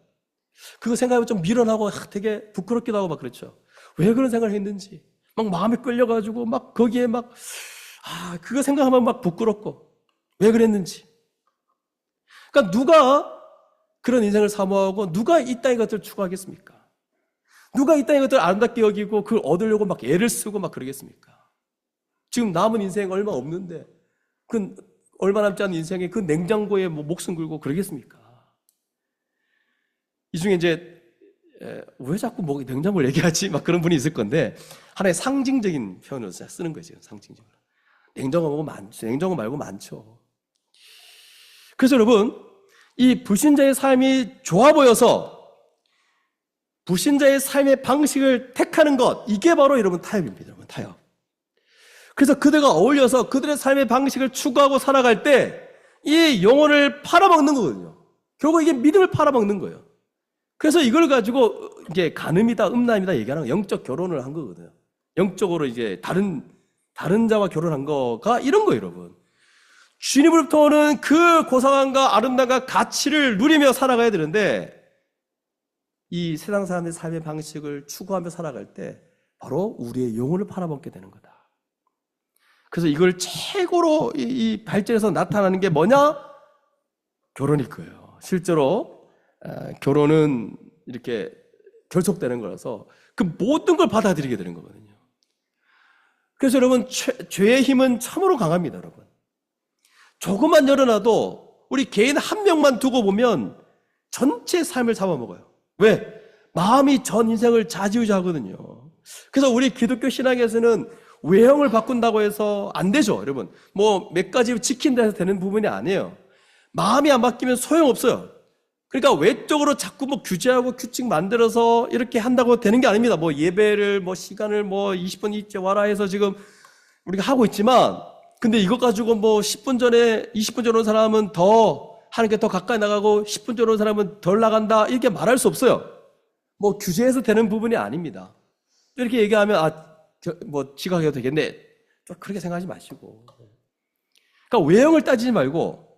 Speaker 1: 그거 생각하면 좀 미련하고 되게 부끄럽기도 하고 막 그렇죠. 왜 그런 생각을 했는지. 막 마음에 끌려가지고 막 거기에 막, 그거 생각하면 막 부끄럽고. 왜 그랬는지. 그러니까 누가 그런 인생을 사모하고 누가 이 땅의 것들을 추구하겠습니까? 누가 이 땅의 것들을 아름답게 여기고 그걸 얻으려고 막 애를 쓰고 막 그러겠습니까? 지금 남은 인생 얼마 없는데, 그 얼마 남지 않은 인생에 그 냉장고에 뭐 목숨 걸고 그러겠습니까? 이 중에 이제 왜 자꾸 뭐 냉장고를 얘기하지? 막 그런 분이 있을 건데, 하나의 상징적인 표현으로 쓰는 거죠. 상징적으로. 냉장고 말고 많죠. 그래서 여러분, 이 불신자의 삶이 좋아 보여서 불신자의 삶의 방식을 택하는 것, 이게 바로 여러분 타협입니다. 여러분, 타협. 그래서 그들과 어울려서 그들의 삶의 방식을 추구하고 살아갈 때 이 영혼을 팔아먹는 거거든요. 결국 이게 믿음을 팔아먹는 거예요. 그래서 이걸 가지고 이제 간음이다, 음란이다 얘기하는 거예요. 영적 결혼을 한 거거든요. 영적으로 이제 다른 자와 결혼한 거가 이런 거예요, 여러분. 주님으로부터 오는 그 고상함과 아름다움과 가치를 누리며 살아가야 되는데, 이 세상 사람들의 삶의 방식을 추구하며 살아갈 때 바로 우리의 영혼을 팔아먹게 되는 거다. 그래서 이걸 최고로 이 발전에서 나타나는 게 뭐냐? 결혼일 거예요. 실제로 결혼은 이렇게 결속되는 거라서 그 모든 걸 받아들이게 되는 거거든요. 그래서 여러분, 죄의 힘은 참으로 강합니다, 여러분. 조금만 열어놔도 우리 개인 한 명만 두고 보면 전체 삶을 잡아먹어요. 왜? 마음이 전 인생을 좌지우지하거든요. 그래서 우리 기독교 신앙에서는 외형을 바꾼다고 해서 안 되죠, 여러분. 뭐 몇 가지 지킨다 해서 되는 부분이 아니에요. 마음이 안 바뀌면 소용없어요. 그러니까 외적으로 자꾸 뭐 규제하고 규칙 만들어서 이렇게 한다고 되는 게 아닙니다. 뭐 예배를 뭐 시간을 뭐 20분 일찍 와라 해서 지금 우리가 하고 있지만, 근데 이것 가지고 뭐 10분 전에 20분 전에 온 사람은 더 하나님께 더 가까이 나가고 10분 전에 온 사람은 덜 나간다, 이렇게 말할 수 없어요. 뭐 규제해서 되는 부분이 아닙니다. 이렇게 얘기하면 뭐 지각해도 되겠네, 좀 그렇게 생각하지 마시고, 그러니까 외형을 따지지 말고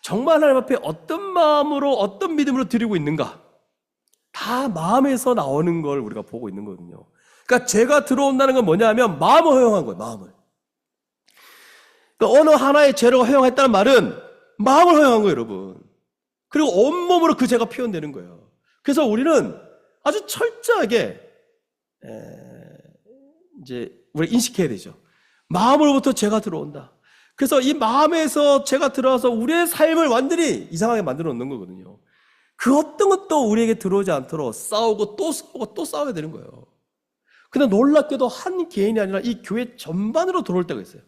Speaker 1: 정말 하나님 앞에 어떤 마음으로 어떤 믿음으로 드리고 있는가, 다 마음에서 나오는 걸 우리가 보고 있는 거거든요. 그러니까 죄가 들어온다는 건 뭐냐 하면 마음을 허용한 거예요. 마음을. 그러니까 어느 하나의 죄를 허용했다는 말은 마음을 허용한 거예요, 여러분. 그리고 온몸으로 그 죄가 표현되는 거예요. 그래서 우리는 아주 철저하게 이제 우리가 인식해야 되죠. 마음으로부터 죄가 들어온다. 그래서 이 마음에서 죄가 들어와서 우리의 삶을 완전히 이상하게 만들어 놓는 거거든요. 그 어떤 것도 우리에게 들어오지 않도록 싸우고 또 싸우고 또 싸워야 되는 거예요. 근데 놀랍게도 한 개인이 아니라 이 교회 전반으로 들어올 때가 있어요.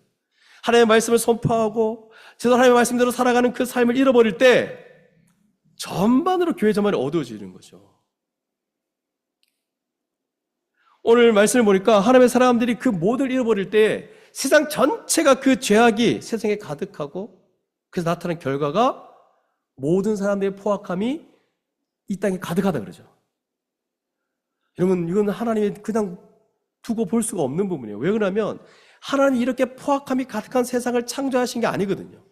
Speaker 1: 하나님의 말씀을 선포하고 제대로 하나님의 말씀대로 살아가는 그 삶을 잃어버릴 때 전반으로 교회 전반이 어두워지는 거죠. 오늘 말씀을 보니까 하나님의 사람들이 그 모든 잃어버릴 때 세상 전체가 그 죄악이 세상에 가득하고, 그래서 나타난 결과가 모든 사람들의 포악함이 이 땅에 가득하다 그러죠. 여러분, 이건 하나님이 그냥 두고 볼 수가 없는 부분이에요. 왜 그러냐면 하나님이 이렇게 포악함이 가득한 세상을 창조하신 게 아니거든요.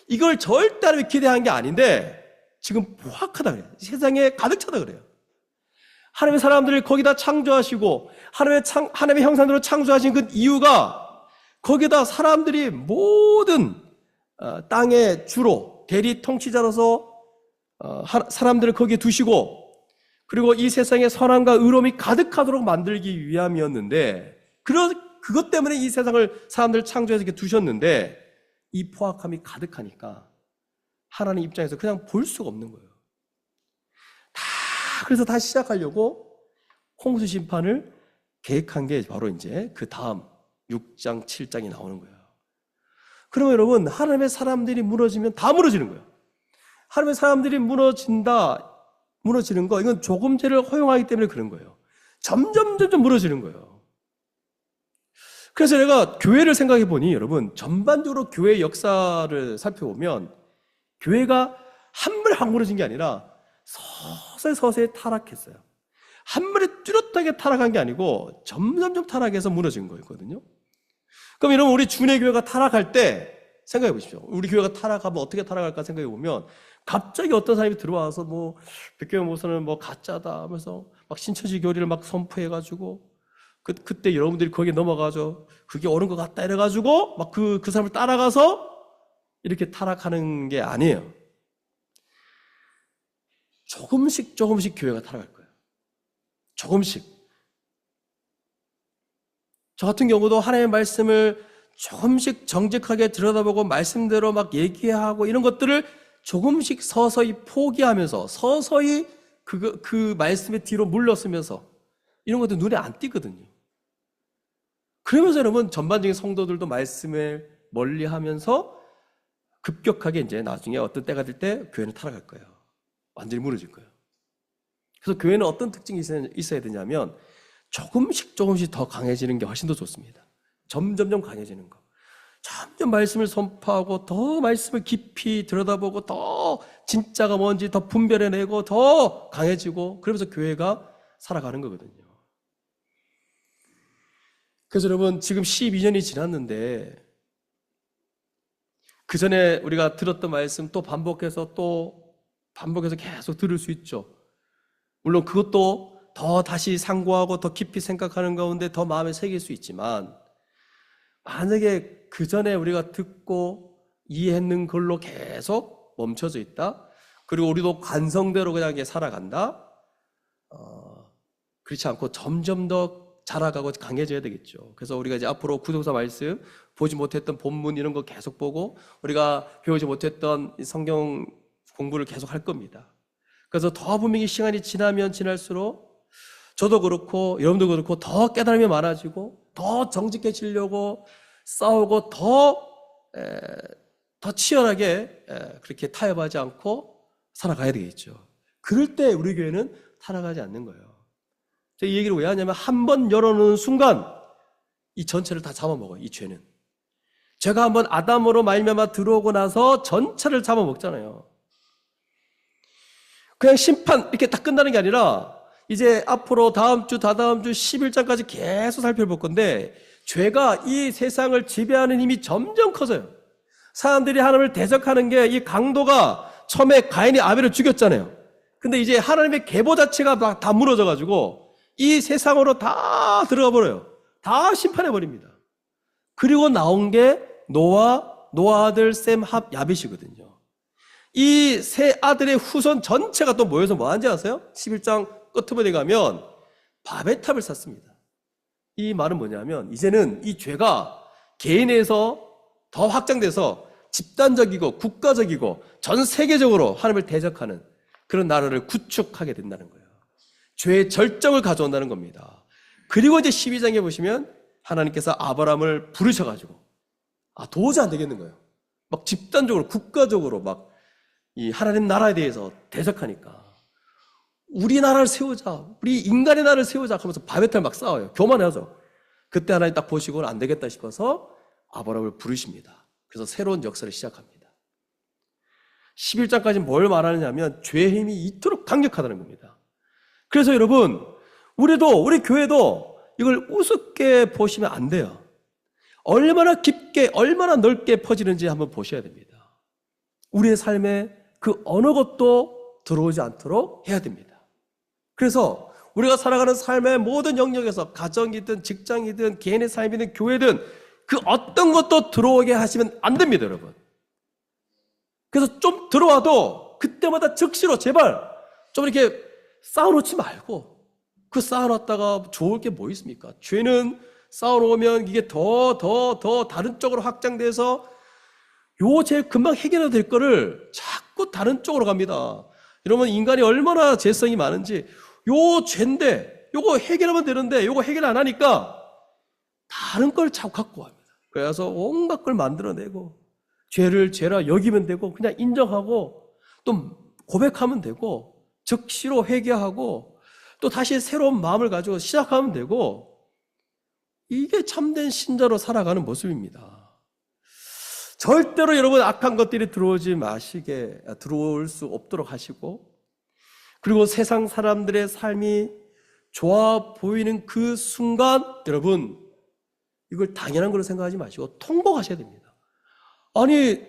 Speaker 1: 이걸 절대 하나님이 기대한 게 아닌데 지금 포악하다 그래요. 세상에 가득 차다 그래요. 하나님의 사람들을 거기다 창조하시고 하나님의 형상대로 창조하신 그 이유가 거기다 사람들이 모든 땅의 주로 대리 통치자로서 사람들을 거기에 두시고, 그리고 이 세상에 선함과 의로움이 가득하도록 만들기 위함이었는데, 그것 때문에 이 세상을 사람들을 창조해서 이렇게 두셨는데, 이 포악함이 가득하니까 하나님 입장에서 그냥 볼 수가 없는 거예요. 그래서 다시 시작하려고 홍수 심판을 계획한 게 바로 이제 그 다음 6장, 7장이 나오는 거예요. 그러면 여러분, 하나님의 사람들이 무너지면 다 무너지는 거예요. 하나님의 사람들이 무너지는 거, 이건 조금죄를 허용하기 때문에 그런 거예요. 점점 무너지는 거예요. 그래서 내가 교회를 생각해 보니, 여러분, 전반적으로 교회의 역사를 살펴보면 교회가 한 번에 확 무너진 게 아니라 서서히 타락했어요. 한 번에 뚜렷하게 타락한 게 아니고 점점 타락해서 무너진 거였거든요. 그럼 여러분, 우리 주내 교회가 타락할 때 생각해 보십시오. 우리 교회가 타락하면 어떻게 타락할까 생각해 보면, 갑자기 어떤 사람이 들어와서 백교회 목사는 가짜다 하면서 막 신천지 교리를 막 선포해가지고, 그때 여러분들이 거기에 넘어가죠. 그게 옳은 것 같다 이래가지고 막 그 사람을 따라가서 이렇게 타락하는 게 아니에요. 조금씩 교회가 타락할 거예요. 조금씩. 저 같은 경우도 하나님의 말씀을 조금씩 정직하게 들여다보고 말씀대로 막 얘기하고 이런 것들을 조금씩 서서히 포기하면서 서서히 그 말씀의 뒤로 물러서면서 이런 것도 눈에 안 띄거든요. 그러면서 여러분, 전반적인 성도들도 말씀을 멀리 하면서 급격하게 이제 나중에 어떤 때가 될 때 교회는 타락할 거예요. 완전히 무너질 거예요. 그래서 교회는 어떤 특징이 있어야 되냐면 조금씩 더 강해지는 게 훨씬 더 좋습니다. 점점 강해지는 거. 점점 말씀을 선포하고 더 말씀을 깊이 들여다보고 더 진짜가 뭔지 더 분별해내고 더 강해지고, 그러면서 교회가 살아가는 거거든요. 그래서 여러분, 지금 12년이 지났는데 그 전에 우리가 들었던 말씀 또 반복해서 계속 들을 수 있죠. 물론 그것도 더 다시 상고하고 더 깊이 생각하는 가운데 더 마음에 새길 수 있지만, 만약에 그 전에 우리가 듣고 이해했는 걸로 계속 멈춰져 있다, 그리고 우리도 관성대로 그냥 살아간다, 그렇지 않고 점점 더 자라가고 강해져야 되겠죠. 그래서 우리가 이제 앞으로 구속사 말씀, 보지 못했던 본문 이런 거 계속 보고 우리가 배우지 못했던 성경 공부를 계속 할 겁니다. 그래서 더 분명히 시간이 지나면 지날수록 저도 그렇고 여러분도 그렇고 더 깨달음이 많아지고 더 정직해지려고 싸우고 더 치열하게 그렇게 타협하지 않고 살아가야 되겠죠. 그럴 때 우리 교회는 타락하지 않는 거예요. 제가 이 얘기를 왜 하냐면, 한 번 열어놓은 순간 이 전체를 다 잡아먹어요. 이 죄는. 죄가 한번 아담으로 말미암아 들어오고 나서 전체를 잡아먹잖아요. 그냥 심판 이렇게 딱 끝나는 게 아니라 이제 앞으로 다음 주, 다다음 주 11장까지 계속 살펴볼 건데, 죄가 이 세상을 지배하는 힘이 점점 커져요. 사람들이 하나님을 대적하는 게 이 강도가 처음에 가인이 아벨을 죽였잖아요. 근데 이제 하나님의 계보 자체가 다 무너져가지고 이 세상으로 다 들어가 버려요. 다 심판해 버립니다. 그리고 나온 게 노아 아들 셈, 합, 야벳이거든요. 이 세 아들의 후손 전체가 또 모여서 뭐 하는지 아세요? 11장 끝부분에 가면 바벨탑을 쌓습니다. 이 말은 뭐냐면, 이제는 이 죄가 개인에서 더 확장돼서 집단적이고 국가적이고 전 세계적으로 하나님을 대적하는 그런 나라를 구축하게 된다는 거예요. 죄의 절정을 가져온다는 겁니다. 그리고 이제 12장에 보시면 하나님께서 아브라함을 부르셔가지고 도저히 안 되겠는 거예요. 막 집단적으로 국가적으로 막 이 하나님 나라에 대해서 대적하니까 우리나라를 세우자, 우리 인간의 나라를 세우자 하면서 바베텔 막 싸워요. 교만하죠. 그때 하나님 딱 보시고는 안 되겠다 싶어서 아브라함을 부르십니다. 그래서 새로운 역사를 시작합니다. 11장까지 뭘 말하느냐면 죄의 힘이 이토록 강력하다는 겁니다. 그래서 여러분, 우리 교회도 이걸 우습게 보시면 안 돼요. 얼마나 깊게, 얼마나 넓게 퍼지는지 한번 보셔야 됩니다. 우리의 삶에 그 어느 것도 들어오지 않도록 해야 됩니다. 그래서 우리가 살아가는 삶의 모든 영역에서 가정이든 직장이든 개인의 삶이든 교회든 그 어떤 것도 들어오게 하시면 안 됩니다, 여러분. 그래서 좀 들어와도 그때마다 즉시로 제발 좀 이렇게 쌓아놓지 말고, 그 쌓아놨다가 좋을 게 뭐 있습니까? 죄는 쌓아놓으면 이게 더 다른 쪽으로 확장돼서 요 제일 금방 해결될 거를 자꾸 다른 쪽으로 갑니다. 여러분, 인간이 얼마나 죄성이 많은지, 요 죄인데 요거 해결하면 되는데 요거 해결 안 하니까 다른 걸 자꾸 갖고 갑니다. 그래서 온갖 걸 만들어내고 죄를 죄라 여기면 되고 그냥 인정하고 또 고백하면 되고 즉시로 회개하고 또 다시 새로운 마음을 가지고 시작하면 되고, 이게 참된 신자로 살아가는 모습입니다. 절대로 여러분 악한 것들이 들어올 수 없도록 하시고, 그리고 세상 사람들의 삶이 좋아 보이는 그 순간 여러분 이걸 당연한 걸로 생각하지 마시고 통곡하셔야 됩니다. 아니,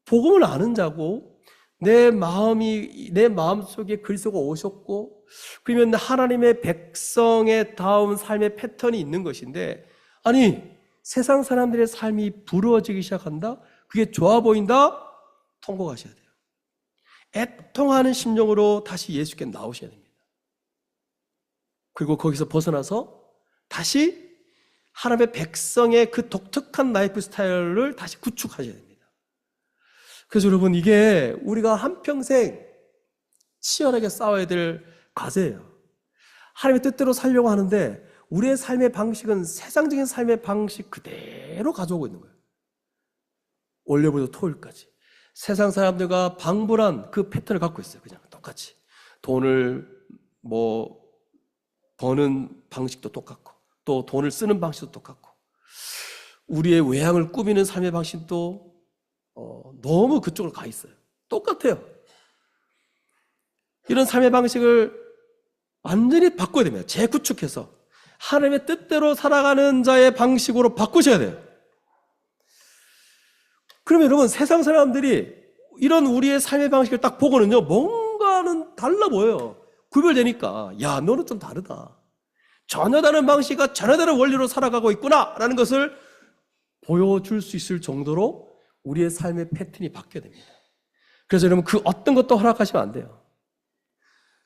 Speaker 1: 복음을 아는 자고 내 마음속에 그리스도가 오셨고 그러면 하나님의 백성의 다음 삶의 패턴이 있는 것인데, 아니 세상 사람들의 삶이 부러워지기 시작한다? 그게 좋아 보인다? 통곡하셔야 돼요. 애통하는 심령으로 다시 예수께 나오셔야 됩니다. 그리고 거기서 벗어나서 다시 하나님의 백성의 그 독특한 라이프 스타일을 다시 구축하셔야 됩니다. 그래서 여러분, 이게 우리가 한평생 치열하게 싸워야 될 과제예요. 하나님의 뜻대로 살려고 하는데 우리의 삶의 방식은 세상적인 삶의 방식 그대로 가져오고 있는 거예요. 월요일부터 토요일까지 세상 사람들과 방불한 그 패턴을 갖고 있어요. 그냥 똑같이 돈을 버는 방식도 똑같고 또 돈을 쓰는 방식도 똑같고 우리의 외향을 꾸미는 삶의 방식도 너무 그쪽으로 가 있어요. 똑같아요. 이런 삶의 방식을 완전히 바꿔야 됩니다. 재구축해서 하나님의 뜻대로 살아가는 자의 방식으로 바꾸셔야 돼요. 그러면 여러분, 세상 사람들이 이런 우리의 삶의 방식을 딱 보고는요, 뭔가는 달라 보여요. 구별되니까, 야, 너는 좀 다르다. 전혀 다른 방식과 전혀 다른 원리로 살아가고 있구나 라는 것을 보여줄 수 있을 정도로 우리의 삶의 패턴이 바뀌어야 됩니다. 그래서 여러분, 그 어떤 것도 허락하시면 안 돼요.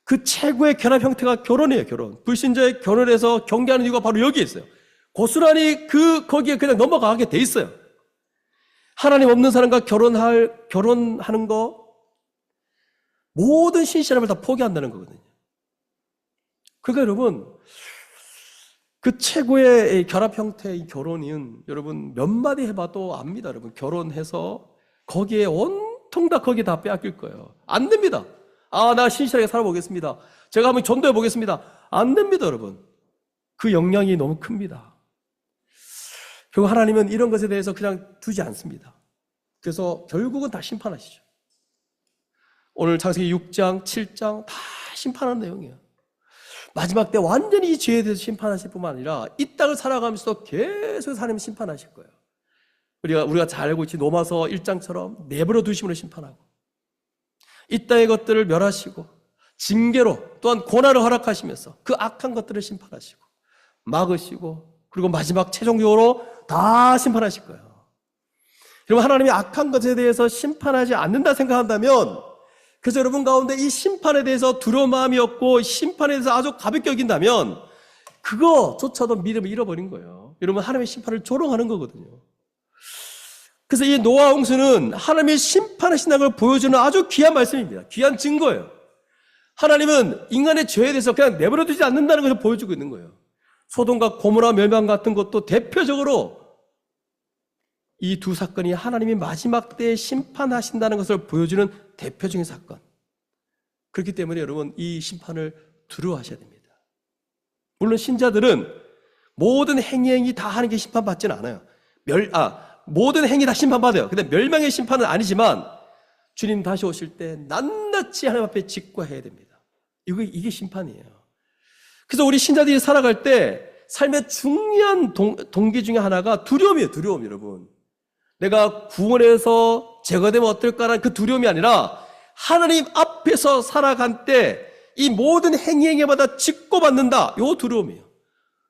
Speaker 1: 그 최고의 결합 형태가 결혼이에요, 결혼. 불신자의 결혼에서 경계하는 이유가 바로 여기에 있어요. 고스란히 거기에 그냥 넘어가게 돼 있어요. 하나님 없는 사람과 결혼하는 거, 모든 신실함을 다 포기한다는 거거든요. 그러니까 여러분, 그 최고의 결합 형태의 결혼은 여러분 몇 마디 해봐도 압니다. 여러분, 결혼해서 거기에 온통 다 거기에 다 빼앗길 거예요. 안 됩니다. 아, 나 신실하게 살아보겠습니다. 제가 한번 전도해 보겠습니다. 안 됩니다, 여러분. 그 영향이 너무 큽니다. 결국 하나님은 이런 것에 대해서 그냥 두지 않습니다. 그래서 결국은 다 심판하시죠. 오늘 창세기 6장, 7장 다 심판하는 내용이에요. 마지막 때 완전히 이 죄에 대해서 심판하실 뿐만 아니라 이 땅을 살아가면서도 계속 하나님 심판하실 거예요. 우리가 잘 알고 있지, 로마서 1장처럼 내버려 두심으로 심판하고 이 땅의 것들을 멸하시고 징계로 또한 고난을 허락하시면서 그 악한 것들을 심판하시고 막으시고 그리고 마지막 최종적으로 다 심판하실 거예요. 여러분, 하나님이 악한 것에 대해서 심판하지 않는다 생각한다면, 그래서 여러분 가운데 이 심판에 대해서 두려운 마음이 없고 심판에 대해서 아주 가볍게 여긴다면 그거조차도 믿음을 잃어버린 거예요. 여러분, 하나님의 심판을 조롱하는 거거든요. 그래서 이 노아 홍수는 하나님의 심판하신다는 걸 보여주는 아주 귀한 말씀입니다. 귀한 증거예요. 하나님은 인간의 죄에 대해서 그냥 내버려 두지 않는다는 것을 보여주고 있는 거예요. 소돔과 고모라 멸망 같은 것도 대표적으로 이 두 사건이 하나님이 마지막 때에 심판하신다는 것을 보여주는 대표적인 사건. 그렇기 때문에 여러분 이 심판을 두려워하셔야 됩니다. 물론 신자들은 모든 행위 다 하는 게 심판받지는 않아요. 모든 행위 다 심판받아요. 근데 멸망의 심판은 아니지만 주님 다시 오실 때 낱낱이 하나님 앞에 직구해야 됩니다. 이게 심판이에요. 그래서 우리 신자들이 살아갈 때 삶의 중요한 동기 중에 하나가 두려움이에요. 두려움, 여러분. 내가 구원해서 제거되면 어떨까라는 그 두려움이 아니라 하나님 앞에서 살아간 때 이 모든 행위마다 직고받는다. 이 두려움이에요.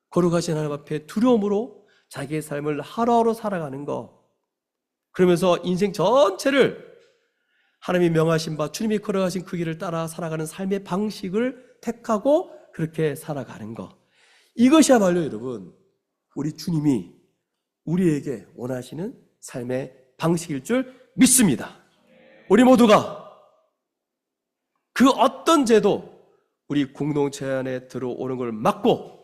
Speaker 1: 거룩하신 하나님 앞에 두려움으로 자기의 삶을 하루하루 살아가는 거. 그러면서 인생 전체를 하나님이 명하신 바 주님이 걸어가신 그 길을 따라 살아가는 삶의 방식을 택하고 그렇게 살아가는 거. 이것이야말로 여러분 우리 주님이 우리에게 원하시는 삶의 방식일 줄 믿습니다. 우리 모두가 그 어떤 죄도 우리 공동체 안에 들어오는 걸 막고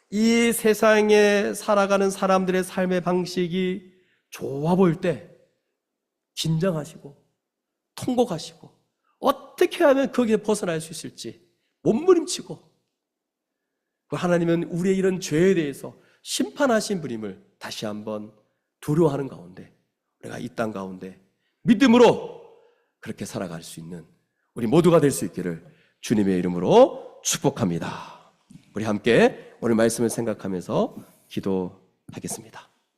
Speaker 1: 이 세상에 살아가는 사람들의 삶의 방식이 좋아 보일 때 긴장하시고 통곡하시고 어떻게 하면 거기에 벗어날 수 있을지 몸부림치고 하나님은 우리의 이런 죄에 대해서 심판하신 분임을 다시 한번 두려워하는 가운데 우리가 이 땅 가운데 믿음으로 그렇게 살아갈 수 있는 우리 모두가 될 수 있기를 주님의 이름으로 축복합니다. 우리 함께 오늘 말씀을 생각하면서 기도하겠습니다.